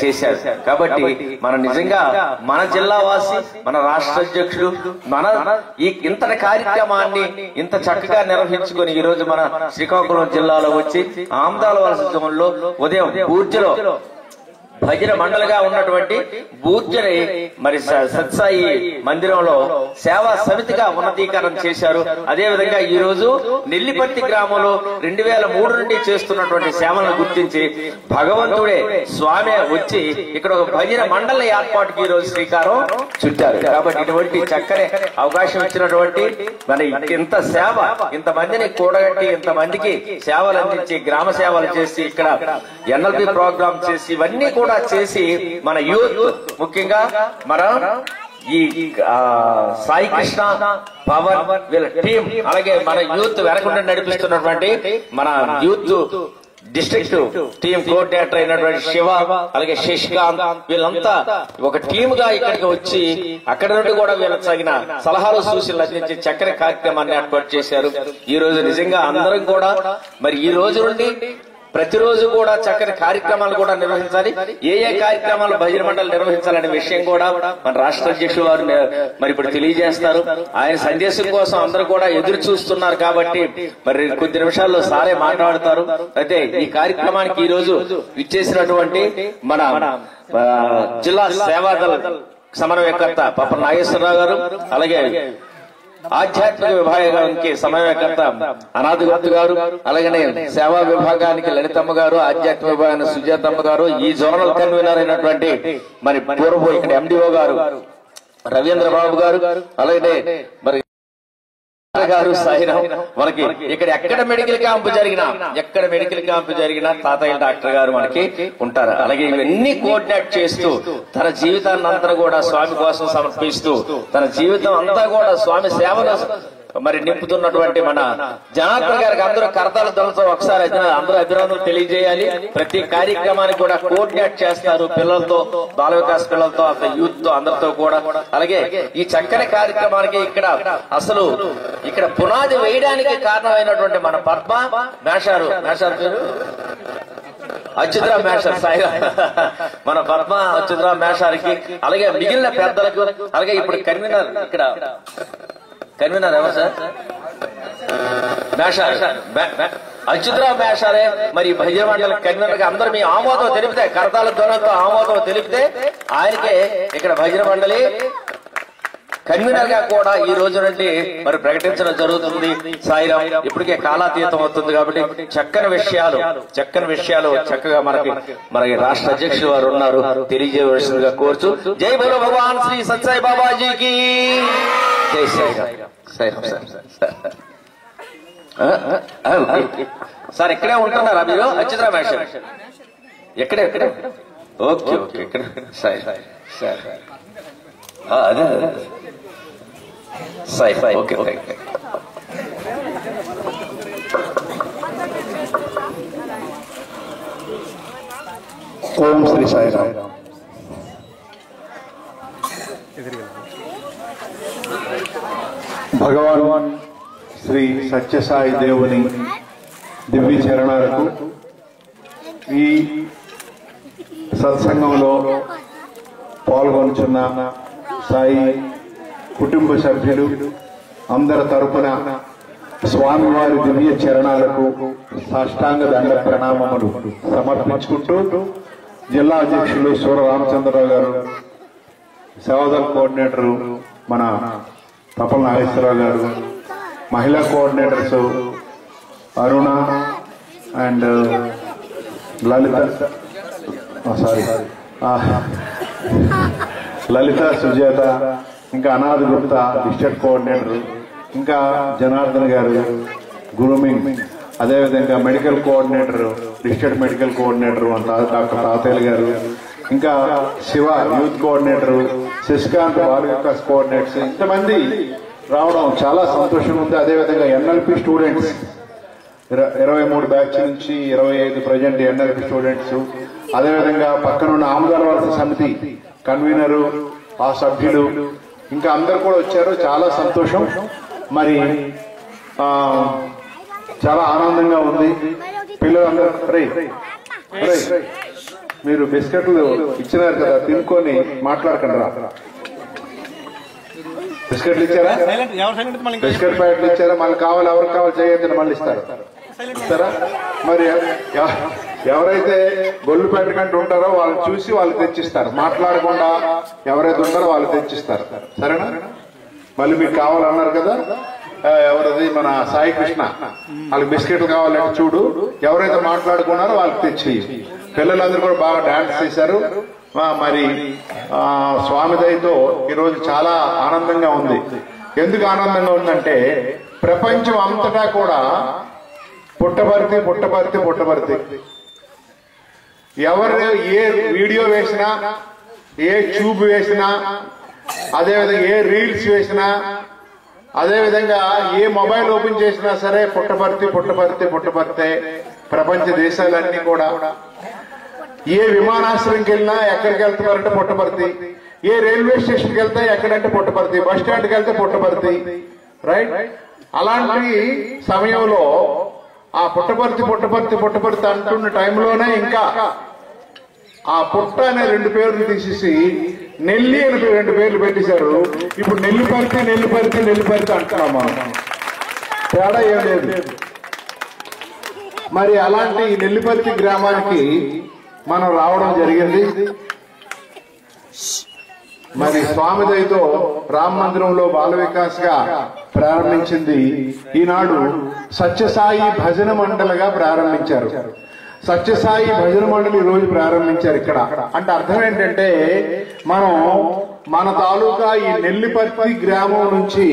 చేశారు. కాబట్టి మనం నిజంగా మన జిల్లా వాసి, మన రాష్ట్ర అధ్యక్షుడు మన ఈ ఇంతటి కార్యక్రమాన్ని ఇంత చక్కగా నిర్వహించుకొని ఈ రోజు మన శ్రీకాకుళం జిల్లాలో వచ్చి ఆమ్దాల వలసలో ఉదయం పూర్తిలో భజన మండలిగా ఉన్నటువంటి బూర్జని మరి సత్సాయి మందిరంలో సేవా సమితిగా ఉన్నతీకరణ చేశారు. అదేవిధంగా ఈ రోజు నెల్లిపర్తి గ్రామంలో 2003 నుండి చేస్తున్నటువంటి సేవలను గుర్తించి భగవంతుడే స్వామి వచ్చి ఇక్కడ ఒక భజన మండలి ఏర్పాటుకి ఈ రోజు శ్రీకారం చుట్టారు. కాబట్టి ఇటువంటి చక్కని అవకాశం ఇచ్చినటువంటి మరి ఇంత సేవ, ఇంతమందిని కూడగట్టి ఇంతమందికి సేవలు అందించి గ్రామ సేవలు చేసి ఇక్కడ ఎన్ఎల్పి ప్రోగ్రామ్ చేసి ఇవన్నీ కూడా చేసి మన యూత్, ముఖ్యంగా మన ఈ సాయి కృష్ణ పవన్ వీళ్ళ టీం, అలాగే మన యూత్ వెనకుండా నడిపిస్తున్నటువంటి మన యూత్ డిస్ట్రిక్ట్ టీం కోఆర్డినేటర్ అయినటువంటి శివ, అలాగే శశికాంత్, వీళ్ళంతా ఒక టీమ్ గా ఇక్కడికి వచ్చి అక్కడ నుండి కూడా వీళ్ళకి తగిన సలహాలు సూచనలు అందించి చక్కని కార్యక్రమాన్ని ఏర్పాటు చేశారు. ఈ రోజు నిజంగా అందరం కూడా మరి ఈ రోజు నుండి ప్రతిరోజు కూడా చక్కని కార్యక్రమాలు కూడా నిర్వహించాలి. ఏ కార్యక్రమాలు భజన మండలి నిర్వహించాలనే విషయం కూడా మన రాష్ట్ర అధ్యక్షులు వారు మరి ఇప్పుడు తెలియజేస్తారు. ఆయన సందేశం కోసం అందరూ కూడా ఎదురు చూస్తున్నారు. కాబట్టి మరి కొద్ది నిమిషాల్లో సారే మాట్లాడతారు. అయితే ఈ కార్యక్రమానికి ఈ రోజు ఇచ్చేసినటువంటి మన జిల్లా సేవాదళ సమన్వయకర్త పప్ప నాగేశ్వరరావు గారు, అలాగే ఆధ్యాత్మిక విభాగానికి సమన్వయకర్త అనాథ గుప్త గారు, అలాగనే సేవా విభాగానికి లలితమ్మ గారు, ఆధ్యాత్మిక విభాగానికి సుజాతమ్మ గారు, ఈ జోనల్ కన్వీనర్ అయినటువంటి మరి పూర్వ ఇక్కడ ఎండిఓ గారు రవీంద్ర బాబు గారు, అలాగే మరి గారు సాయిరాం, మనకి ఇక్కడ ఎక్కడ మెడికల్ క్యాంపు జరిగినా తాతయ్య డాక్టర్ గారు మనకి ఉంటారు. అలాగే ఇవన్నీ కోఆర్డినేట్ చేస్తూ తన జీవితాన్ని అంతా కూడా స్వామి కోసం సమర్పిస్తూ తన జీవితం అంతా కూడా స్వామి సేవలో మరి నింపుతున్నటువంటి మన జనార్దన్ గారికి అందరూ కరతాల ధ్వనులతో ఒకసారి అందరూ అభినందనలు తెలియజేయాలి. ప్రతి కార్యక్రమానికి కూడా కోఆర్డినేట్ చేస్తారు పిల్లలతో, బాల వికాస్ పిల్లలతో, యూత్ తో, అందరితో కూడా. అలాగే ఈ చక్కని కార్యక్రమానికి అసలు ఇక్కడ పునాది వేయడానికి కారణమైనటువంటి మన పద్మ మేషారు పేరు అచ్యుతరావు మేషార్ సాయి, మన పద్మ అచ్యుతరావు మేషారికి, అలాగే మిగిలిన పెద్దలకు, అలాగే ఇప్పుడు కన్వీనర్ ఎవరు సార్? మేషార్ అచ్యుతరావు మేషారే మరి భజన మండలి కన్వీనర్ గా అందరూ మీ ఆమోదం తెలిపితే, కరతాల ధ్వనులతో ఆమోదం తెలిపితే ఆయనకే ఇక్కడ భజన మండలి కన్వీనర్ గా కూడా ఈ రోజు నుండి మరి ప్రకటించడం జరుగుతుంది. సాయిరాం ఇప్పటికే కాలాతీతం అవుతుంది కాబట్టి చక్కని విషయాలు చక్కగా మనకి రాష్ట్ర అధ్యక్షులు వారు ఉన్నారు, తెలియజేయవలసిందిగా కోరుచు. జై బోలో భగవాన్ శ్రీ సత్సాయి బాబాజీకి జై సాయిరాం. సార్ ఇక్కడే ఉంటున్నారా మీరు? అచ్యుతరావు మేషార్ ఎక్కడే ఓకే ఇక్కడ సాయి అదే సాయి ఓకే. ఓం శ్రీ సాయిరాం. భగవాన్ శ్రీ సత్యసాయి దేవుని దివ్య చరణాలకు ఈ సత్సంగంలో పాల్గొంటున్న సాయి కుటుంబ సభ్యులు అందరి తరపున స్వామివారి దివ్య చరణాలకు సాష్టాంగ దండ ప్రణామములు సమర్పించుకుంటూ జిల్లా అధ్యక్షులు సూర రామచంద్రరావు గారు, సేవాదళ కోఆర్డినేటర్ మన తపల నాగేశ్వరరావు గారు, మహిళా కోఆర్డినేటర్స్ అరుణ అండ్ లలిత సుజాత, ఇంకా అనాథ గుప్తా డిస్ట్రిక్ట్ కోఆర్డినేటర్, ఇంకా జనార్దన్ గారు గ్రూమింగ్, అదేవిధంగా medical coordinator district medical coordinator doctor తాతయ్య గారు, ఇంకా Shiva youth coordinator, Sasikanth Bala Vikas coordinators, ఇంతమంది రావడం చాలా సంతోషంగా ఉంది. అదేవిధంగా ఎన్ఎల్పి స్టూడెంట్స్ 23 బ్యాచ్ నుంచి 25 ప్రజెంట్ ఎన్ఎల్పి స్టూడెంట్స్, అదేవిధంగా పక్కనున్న ఆముదాల వలస సమితి కన్వీనరు, ఆ సభ్యులు ఇంకా అందరు కూడా వచ్చారు. చాలా సంతోషం. మరి చాలా ఆనందంగా ఉంది. పిల్లలందరూ మీరు బిస్కెట్లు ఇచ్చినారు కదా, తినుకొని మాట్లాడకండి రా. బిస్కెట్లు ఇచ్చారా? బిస్కెట్ ప్యాకెట్లు ఇచ్చారా? మళ్ళీ కావాలి, ఎవరికి కావాలి చేయొద్దని మళ్ళీ ఇస్తారా? మరి ఎవరైతే గొల్లు పెట్టకంటూ ఉంటారో వాళ్ళు చూసి వాళ్ళు తెచ్చిస్తారు. మాట్లాడకుండా ఎవరైతే ఉంటారో వాళ్ళు తెచ్చిస్తారు. సరేనా? మళ్ళీ మీకు కావాలన్నారు కదా, ఎవరది మన సాయి కృష్ణ, వాళ్ళకి బిస్కెట్లు కావాలంటే చూడు, ఎవరైతే మాట్లాడుకున్నారో వాళ్ళకి తెచ్చి. పిల్లలందరూ కూడా బాగా డాన్స్ చేశారు. మరి స్వామి దయతో ఈరోజు చాలా ఆనందంగా ఉంది. ఎందుకు ఆనందంగా ఉందంటే ప్రపంచం అంతటా కూడా పుట్టబర్తి పుట్టబర్తి పుట్టబర్తి. ఎవరు ఏ వీడియో వేసినా, ఏ ట్యూబ్ వేసినా, అదేవిధంగా ఏ రీల్స్ వేసినా, అదేవిధంగా ఏ మొబైల్ ఓపెన్ చేసినా సరే పుట్టబర్తి పుట్టబర్తి పుట్టబర్తే. ప్రపంచ దేశాలన్నీ కూడా ఏ విమానాశ్రయంకి వెళ్ళినా ఎక్కడికి వెళ్తున్నారంటే పుట్టబర్తి, ఏ రైల్వే స్టేషన్కి వెళ్తే ఎక్కడంటే పుట్టబర్తి, బస్ స్టాండ్కి వెళ్తే పుట్టబర్తి. రైట్? అలాంటి సమయంలో ఆ పుట్టబర్తి పుట్టబర్తి పుట్టబర్తి అంటున్న టైంలోనే ఇంకా ఆ పుట్ట అనే 2 పేర్లు తీసేసి నెల్లి అని 2 పేర్లు పెట్టేశారు. ఇప్పుడు నెల్లిపర్తి నెల్లిపర్తి నెల్లిపర్తి అంటున్నాం మనం. తేడా ఏం లేదు. మరి అలాంటి నెల్లిపర్తి గ్రామానికి మనం రావడం జరిగింది. మరి స్వామి దయతో రామ మందిరంలో బాల వికాస్ గా ప్రారంభించింది. ఈనాడు సత్యసాయి భజన మండలిగా ప్రారంభించారు. సత్యసాయి భజన మండలి ఈ రోజు ప్రారంభించారు ఇక్కడ. అంటే అర్థం ఏంటంటే మనం మన తాలూకా ఈ నెల్లిపర్తి గ్రామం నుంచి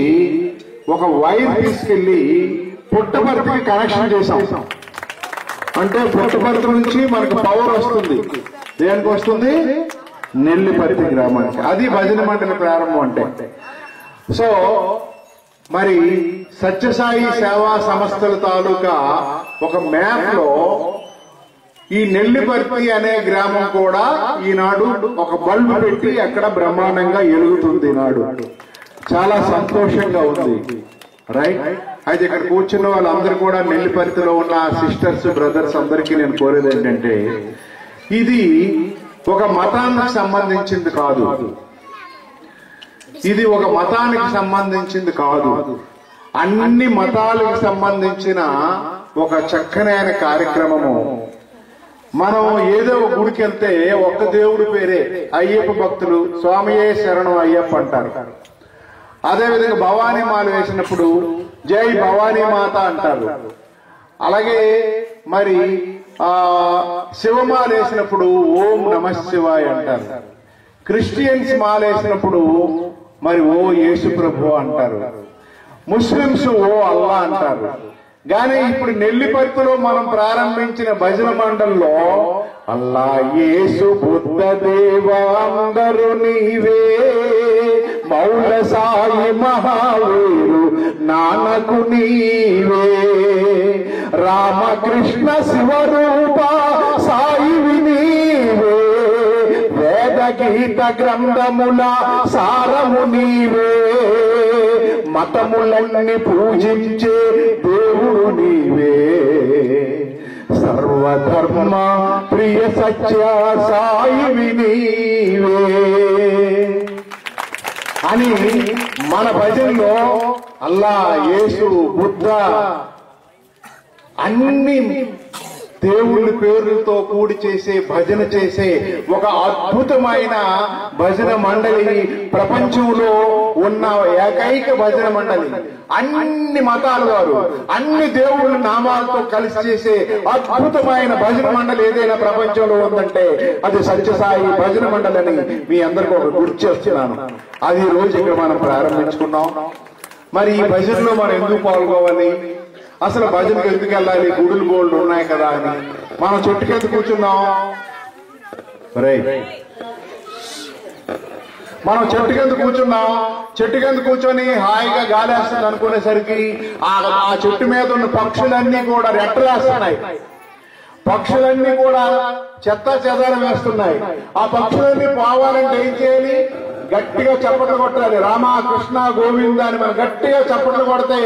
ఒక వైర్ తీసుకెళ్లి పుట్టపర్తికి కనెక్షన్ చేశాం. అంటే పుట్టపర్తి నుంచి మనకు పవర్ వస్తుంది. దేనికి వస్తుంది? నెల్లిపర్తి గ్రామానికి. అది భజన మండలి ప్రారంభం అంటే. సో మరి సత్యసాయి సేవా సంస్థల తాలూకా ఒక మ్యాప్ లో ఈ నెల్లిపర్తి అనే గ్రామం కూడా ఈనాడు ఒక బల్బు పెట్టి అక్కడ బ్రహ్మాండంగా ఎలుగుతుంది. ఈనాడు చాలా సంతోషంగా ఉంది. రైట్? అయితే ఇక్కడ కూర్చున్న వాళ్ళందరూ కూడా నెల్లిపర్తిలో ఉన్న సిస్టర్స్, బ్రదర్స్ అందరికీ నేను కోరేది ఏంటంటే ఇది ఒక మతానికి సంబంధించింది కాదు. ఇది ఒక మతానికి సంబంధించింది కాదు. అన్ని మతాలకు సంబంధించిన ఒక చక్కనైన కార్యక్రమము. మనం ఏదో ఒక గుడికి వెళ్తే ఒక్క దేవుడి పేరే అయ్యప్ప భక్తులు స్వామియే శరణం అయ్యప్ప అంటారు. అదేవిధంగా భవానీ మాల వేసినప్పుడు జై భవానీ మాత అంటారు. అలాగే మరి శివమాల వేసినప్పుడు ఓం నమ శివాయ అంటారు. క్రిస్టియన్స్ మాల వేసినప్పుడు మరి ఓ యేసు ప్రభు అంటారు. ముస్లింస్ ఓ అల్లా అంటారు. కానీ ఇప్పుడు నెల్లిపర్తిలో మనం ప్రారంభించిన భజన మండలిలో అల్లా, యేసు, బుద్ధ, దేవా అందరూ నీవే, మౌల, సాయి, మహావీరు, నానకు నీవే, రామకృష్ణ, శివరూప, సాయివి నీవే, వేద గీత గ్రంథముల సారము నీవే, మతములన్నీ పూజించే దేవుడు నీవే, సర్వధర్మ ప్రియ సత్య సాయివి నీవే అని మన భజనలో అల్లా, యేసు, బుద్ధ అన్ని దేవుళ్ళ పేర్లతో కూడి చేసే భజన చేసే ఒక అద్భుతమైన భజన మండలి ప్రపంచంలో ఉన్న ఏకైక భజన మండలి. అన్ని మతాల వారు అన్ని దేవుళ్ళ నామాలతో కలిసి చేసే అద్భుతమైన భజన మండలి ఏదైనా ప్రపంచంలో ఉందంటే అది సత్యసాయి భజన మండలి అని మీ అందరికీ ఒక గుర్తు చేస్తున్నాను. అది ఈ రోజు ఇక్కడ మనం ప్రారంభించుకున్నాం. మరి ఈ భజనలో మనం ఎందుకు పాల్గొవాలి, అసలు భజనకి ఎందుకు వెళ్ళాలి, గుడులు బోల్డ్ ఉన్నాయి కదా అని మనం చెట్టుకెత్తి కూర్చున్నాం. రైట్, మనం చెట్టు కింద కూర్చున్నాం, చెట్టు కింద కూర్చొని హాయిగా గాలేస్తుంది అనుకునేసరికి ఆ చెట్టు మీద ఉన్న పక్షులన్నీ కూడా రెట్టలేస్తున్నాయి. పక్షులన్నీ కూడా చెత్త చెదారం వేస్తున్నాయి. ఆ పక్షులన్నీ పోవాలంటే ఏం చేయాలి? గట్టిగా చప్పట్లు కొట్టాలి. రామ కృష్ణ గోవింద అని మనం గట్టిగా చప్పట్లు కొడితే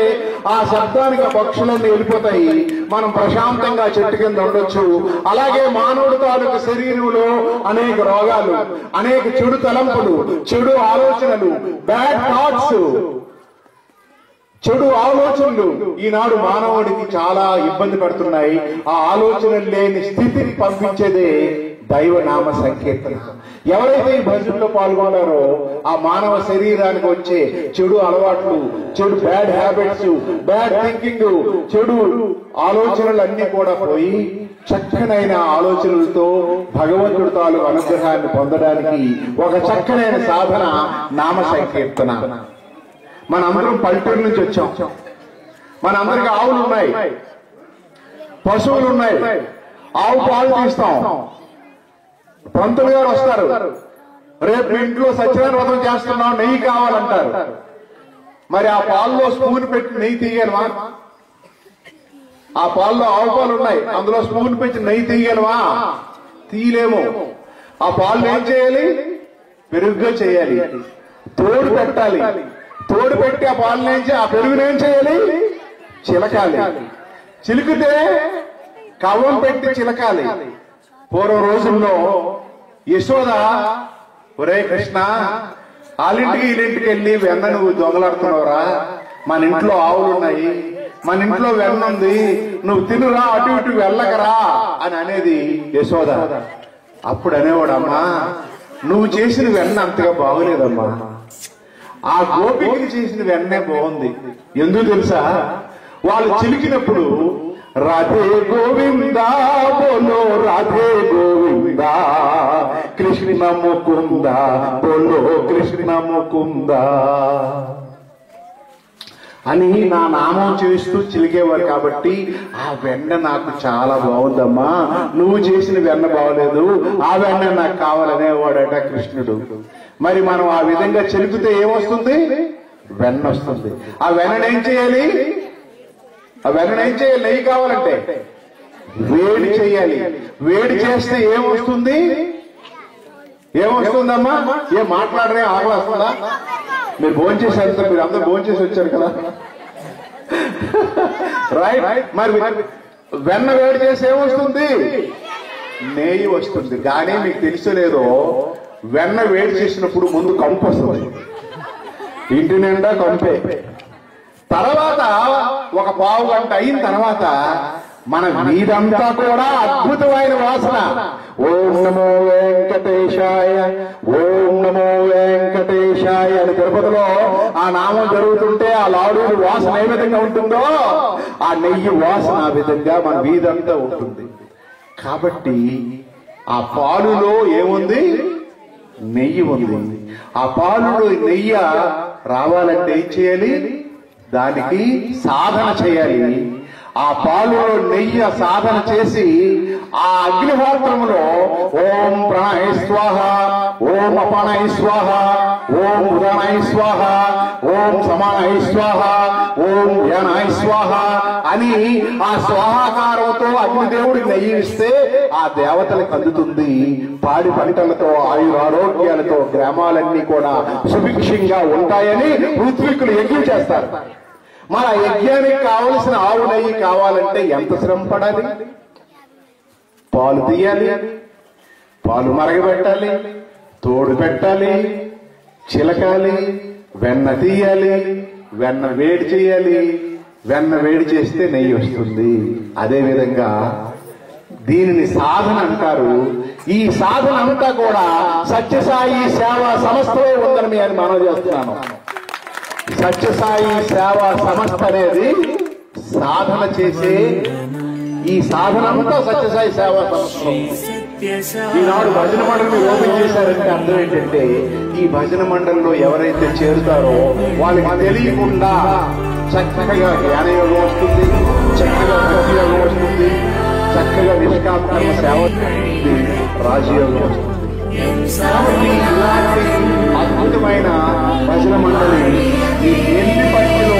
ఆ శబ్దానికి ఆ పక్షులన్నీ వెళ్ళిపోతాయి. మనం ప్రశాంతంగా చెట్టు కింద ఉండొచ్చు. అలాగే మానవుడి తాలూకు శరీరంలో అనేక రోగాలు, అనేక చెడు తలంపులు, చెడు ఆలోచనలు, బ్యాడ్ థాట్స్, చెడు ఆలోచనలు ఈనాడు మానవుడికి చాలా ఇబ్బంది పడుతున్నాయి. ఆ ఆలోచనలు లేని స్థితిని పంపించేదే దైవనామ సంకీర్తన. ఎవరైతే ఈ భజనలో పాల్గొన్నారో ఆ మానవ శరీరానికి వచ్చే చెడు అలవాట్లు, చెడు బ్యాడ్ హ్యాబిట్స్, బ్యాడ్ థింకింగ్, చెడు ఆలోచనలు అన్ని కూడా పోయి చక్కనైన ఆలోచనలతో భగవంతుడి తాలూకు అనుగ్రహాన్ని పొందడానికి ఒక చక్కనైన సాధన నామ సంకీర్తన. మనందరం పల్లెటూరు నుంచి వచ్చాం. మనందరికి ఆవులు ఉన్నాయి, పశువులు ఉన్నాయి. ఆవు పాలు తీస్తాం. పంతులు గారు వస్తారు, రేపు ఇంట్లో సత్యనారాయణ వ్రతం చేస్తున్నాం, నెయ్యి కావాలంటారు. మరి ఆ పాల్లో స్పూన్ పెట్టి నెయ్యి తీయగలవా? ఆ పాల్లో ఆవు పాలు ఉన్నాయి, అందులో స్పూన్ పెట్టి నెయ్యి తీయగలవా? తీయలేము. ఆ పాలు ఏం చేయాలి? పెరుగుగా చేయాలి, తోడు పెట్టాలి. తోడు పెట్టి ఆ పాలనేంచి ఆ పెరుగునేం చేయాలి? చిలకాలి. చిలికితే కవ్వం పెట్టి చిలకాలి. పూర్వం రోజుల్లో యశోద, ఒరే కృష్ణ, వాళ్ళింటికి వీళ్ళింటికి వెళ్ళి వెన్న నువ్వు దొంగలాడుతున్నావురా, మన ఇంట్లో ఆవులున్నాయి, మన ఇంట్లో వెన్న ఉంది, నువ్వు తినురా, అటు ఇటు వెళ్ళకరా అని అనేది యశోద. అప్పుడు అనేవాడమ్మా, నువ్వు చేసిన వెన్న అంతగా బాగోలేదమ్మా, ఆ గోపికలు చేసిన వెన్నే బాగుంది. ఎందుకు తెలుసా? వాళ్ళు చిలికినప్పుడు రాధే గోవిందా బోలో, రాధే గోవిందా, కృష్ణ ముకుంద బోలో, కృష్ణ ముకుంద అని నా నామం చేస్తూ చిలికేవారు. కాబట్టి ఆ వెన్న నాకు చాలా బాగుందమ్మా, నువ్వు చేసిన వెన్న బాగలేదు, ఆ వెన్న నాకు కావాలనేవాడట కృష్ణుడు. మరి మనం ఆ విధంగా చిలిపితే ఏమొస్తుంది? వెన్న వస్తుంది. ఆ వెన్ననేం చేయాలి? ఆ వెన్ననేం చేయాలి? నెయ్యి కావాలంటే వేడి చేయాలి. వేడి చేస్తే ఏమొస్తుంది? ఏమొస్తుందమ్మా? ఏం మాట్లాడరే? ఆకలి వస్తుందా? మీరు భోజనం చేశారు, మీరు అందరూ భోజనం చేసి వచ్చారు కదా, రైట్? మరి వెన్న వేడి చేసి ఏమొస్తుంది? నెయ్యి వస్తుంది. కానీ మీకు తెలుసలేదో, వెన్న వేడి చేసినప్పుడు ముందు కంపు వస్తుంది, ఇంటి నిండా కంపే. తర్వాత ఒక పావు గంట అయిన తర్వాత మన వీధంతా కూడా అద్భుతమైన వాసన. ఓం నమో వెంకటేశాయ, ఓం నమో వెంకటేశాయ అని తిరుపతిలో ఆ నామం జరుగుతుంటే ఆ లాడూరి వాసన ఏ విధంగా ఉంటుందో ఆ నెయ్యి వాసన ఆ విధంగా మన వీధంతా ఉంటుంది. కాబట్టి ఆ పాలులో ఏముంది? నెయ్యి ఉంది. ఆ పాలులో నెయ్యి రావాలంటే ఏం చేయాలి? దానికి సాధన చేయాలి. ఆ పాలులో నెయ్యి సాధన చేసి ఆ అగ్నిహోత్రములో ఓం ప్రాణాయ స్వాహ, ఓం అపానాయ స్వాహ, ఓం ఉదానాయ స్వాహ, ఓం సమానాయ స్వాహ, ఓం ధ్యానాయ స్వాహ అని ఆ స్వాహాకారంతో అగ్నిదేవుడికి నెయ్యి ఇస్తే ఆ దేవతలకు అందుతుంది. పాడి పంటలతో, ఆయురారోగ్యాలతో గ్రామాలన్నీ కూడా సుభిక్షంగా ఉంటాయని ఋత్వికులు యజ్ఞం చేస్తారు. మన యజ్ఞానికి కావలసిన ఆవు నెయ్యి కావాలంటే ఎంత శ్రమ పడాలి? పాలు తీయాలి, పాలు మరగబెట్టాలి, తోడు పెట్టాలి, చిలకాలి, వెన్న తీయాలి, వెన్న వేడి చేయాలి. వెన్న వేడి చేస్తే నెయ్యి వస్తుంది. అదేవిధంగా దీనిని సాధన అంటారు. ఈ సాధన అంతా కూడా సత్యసాయి సేవా సంస్థలో ఉందని నేను మనవి చేస్తున్నాను. సత్యసాయి సేవా సంస్థ అనేది సాధన చేసే ఈ సాధన అంతా సత్యసాయి సేవా సంస్థ. ఈనాడు భజన మండలిని ఓపెన్ చేశారంటే అర్థం ఏంటంటే, ఈ భజన మండలిలో ఎవరైతే చేరుతారో వాళ్ళకి తెలియకుండా చక్కగా జ్ఞానయోగం వస్తుంది, చక్కగా భక్తియోగం వస్తుంది, చక్కగా నిష్కామ సేవ వస్తుంది, రాజయోగం వస్తుంది. కాబట్టి ఇలాంటి అద్భుతమైన భజన మండలి ఈ నెల్లిపర్తిలో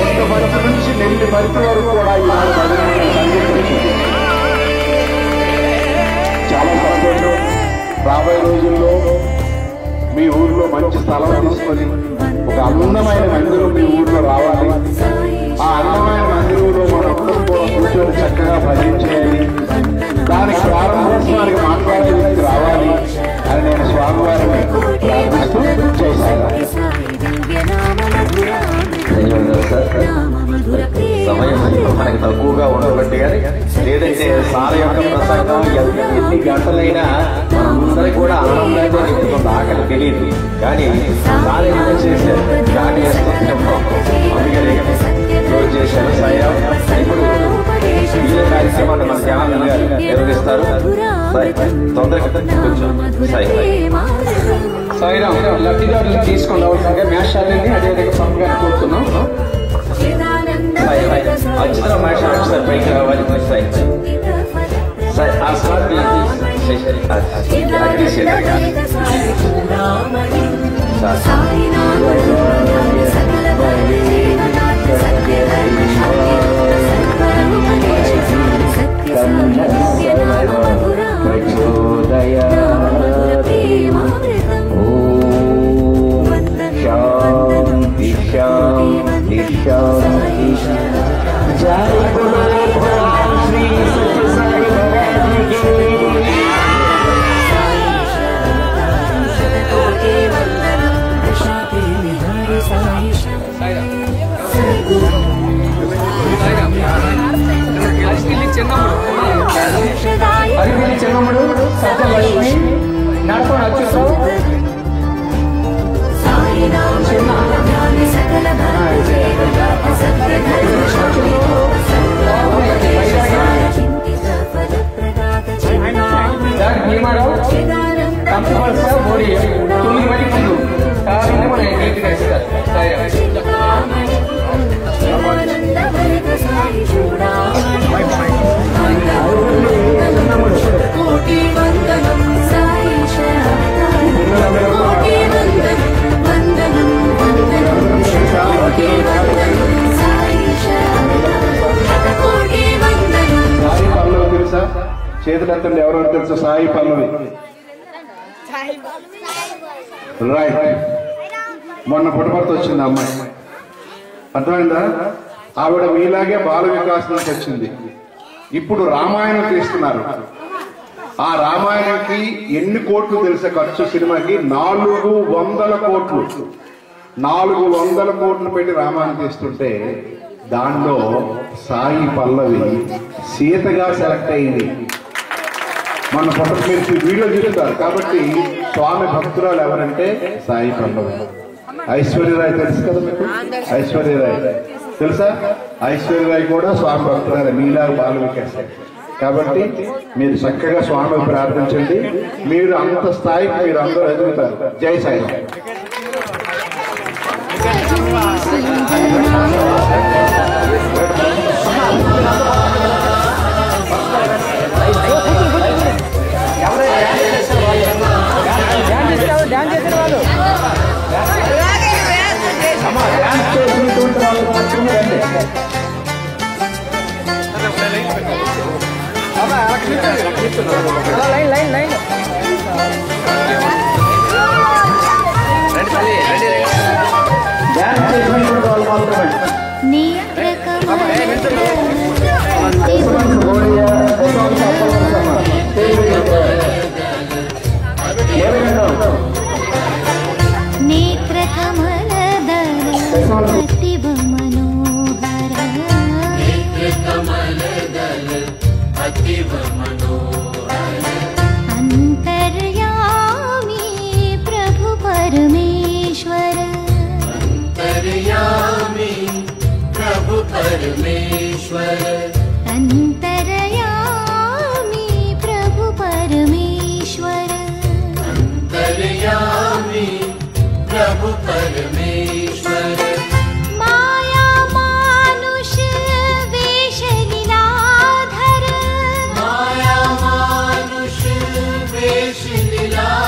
పుట్టపర్తి నుంచి నెల్లిపర్తి వరకు కూడా ఇలాంటి భజన మండలి సంఘటించింది. చాలా సంతోషం. రాబోయే రోజుల్లో మీ ఊర్లో మంచి స్థలం తీసుకొని ఒక అందమైన మందిరం మీ ఊర్లో రావాలి. ఆ అందమైన మందిరంలో మనందరం కూడా కూర్చొని చక్కగా భజన చేయాలి. దానికి ప్రారంభోత్సవానికి మాట్లాడే వ్యక్తి రావాలి అని నేను స్వామివారిని ప్రార్థిస్తూ చేశాను. సమయం మనకి తక్కువగా ఉండబట్టి కానీ లేదంటే సార్ యొక్క ప్రసంగం ఎన్ని గంటలైనా మనందరికీ కూడా ఆనందంగా నింపుతుంది. ఆకలి తెలియదు కానీ సార్ ఏమైనా చేశారు దాన్ని వేస్తున్నాం. అందుకని రోజు చేశారు సాయం. ఇప్పుడు ఈ కార్యక్రమాన్ని మన ధ్యానం గారు నిర్వహిస్తారు. తొందరగా కొంచెం సాయిరామ్ లబ్ధిదారులు తీసుకొని రావాల్సిందిగా మేషాలని అదేవిధంగా స్వామి గారిని కోరుతున్నాం. అచ్యుత మేష ఒకసారి పైకి రావాలి. ఆ సార్ शांति शांति शांति जय बोलो भगवान श्री सत्य साई बाबा जी అరివిలి చెన్నమ్ముడు సత్యలక్ష్మి నడపని అచ్యుతావు భీమారావు కంపెనీ బోడి 9 మంది ముందు కావాలంటే మన గీతిగా ఇస్తారు. కోటి వందనం సాయి కోటి వందనం వందనం వందనం కోటి వందనం సాయి కోటి వందనం. సాయి పల్లవి తెలుసా? చేతులెత్తండి ఎవరెవరు తెలుసా? సాయి పల్లవి రైట్. మొన్న పుట్టపర్తి వచ్చింది అమ్మాయి, అర్థమైందా? ఆవిడ మీలాగే బాల వికాస్ నుంచి వచ్చింది. ఇప్పుడు రామాయణం తీస్తున్నారు. ఆ రామాయణంకి ఎన్ని కోట్లు తెలిసే ఖర్చు? సినిమాకి 400 కోట్లు. 400 కోట్లు పెట్టి రామాయణం తీస్తుంటే దానిలో సాయి పల్లవి సీతగా సెలెక్ట్ అయింది. మన ఫోటో మీరు వీడియో చూస్తారు కాబట్టి స్వామి భక్తురాలు ఎవరంటే సాయి పల్లవి. ఐశ్వర్యరాయ్ తెలుసు కదా మీకు? ఐశ్వర్యరాయ్ తెలుసా? ఐశ్వర్యరాయ్ కూడా స్వామి భక్తురాలు మీలా బాల వికాస్. కాబట్టి మీరు చక్కగా స్వామి ప్రార్థించండి. మీరు అంత స్థాయికి మీరు అందరూ ఎదుగుతారు. జై సాయి. డాన్స్ చేసిన వాళ్ళు లైన్ లైన్ లైన్ డాన్స్ చేసిన వాళ్ళు మాత్రమే. నేత్ర కమల అతివ మనోహర అంతర్యామి ప్రభు పరమేశ్వర అంతర్యామి ప్రభు పరమేశ్వర అంతర్యామి ప్రభు పరమేశ్వర అంతర్యామి ప్రభు పరమేశ్వర మాయా మానుష వేష లీలాధర మాయా మానుష వేష లీలాధర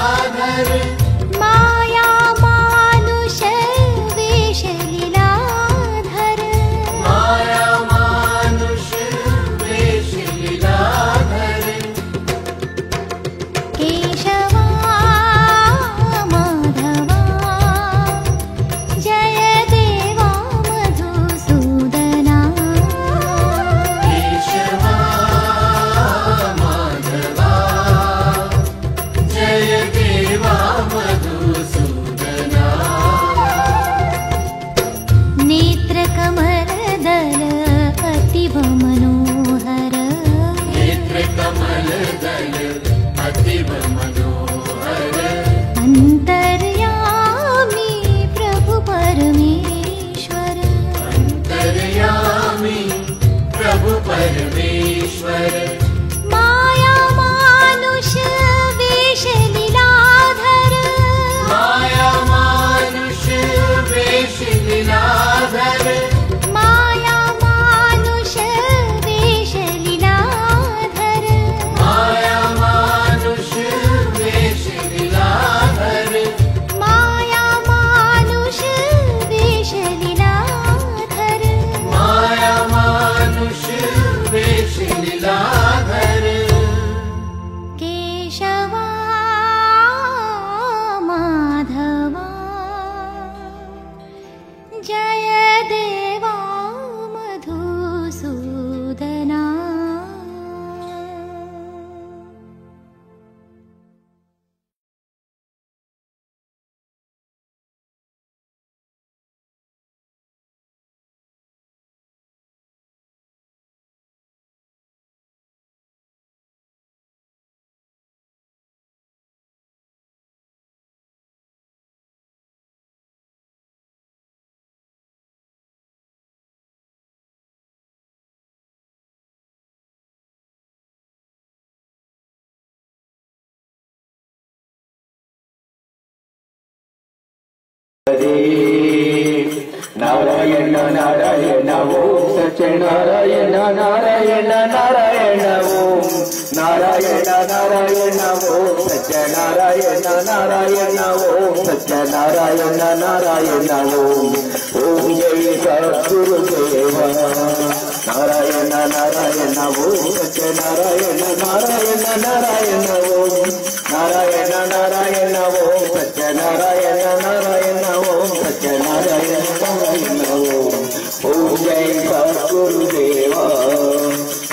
हरे नारायण नारायण ओम सत्यनारायण नारायण नारायण ओम नारायण नारायण ओम सत्यनारायण नारायण ओम सत्यनारायण नारायण ओम ओम जय सद्गुरुदेव नारायण नारायण ओम सत्यनारायण नारायण नारायण ओम नारायण नारायण ओम सत्यनारायण नारायण ओम सत्यनारायण नारायण ओम ओम जय सद्गुरुदेव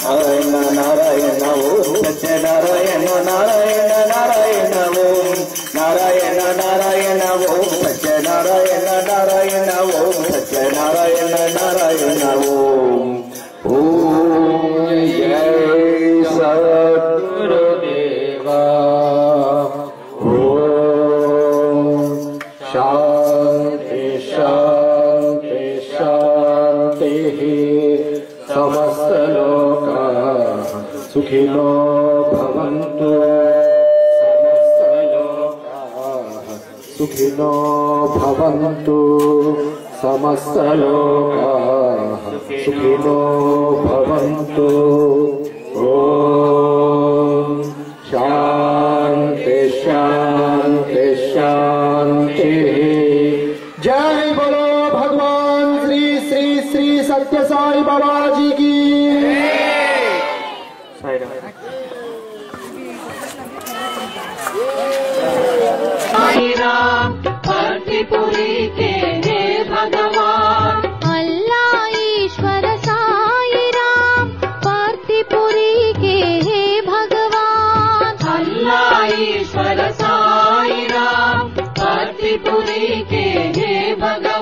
नारायण नारायण ओम सत्यनारायण नारायण नारायण ओम नारायण नारायण ओम सत्यनारायण नारायण ओम सत्यनारायण नारायण ओम ओम जय सद्गुरुदेव ओम शांति शांति शांति समस्त लोकाः सुखिनो भवन्तु समस्त लोकाः सुखिनो भवन्तु समस्त लोकाः सुखिनो भवन्तु ओम शांति शांति शांति। जय बोलो भगवान श्री श्री श्री सत्य साई बाबा जी की। साई राम भक्तिपुरी के हे भगवान अल्लाह ईश्वर साई राम भक्तिपुरी के हे भगवान अल्लाह ईश्वर साई राम भक्तिपुरी के हे भगवान।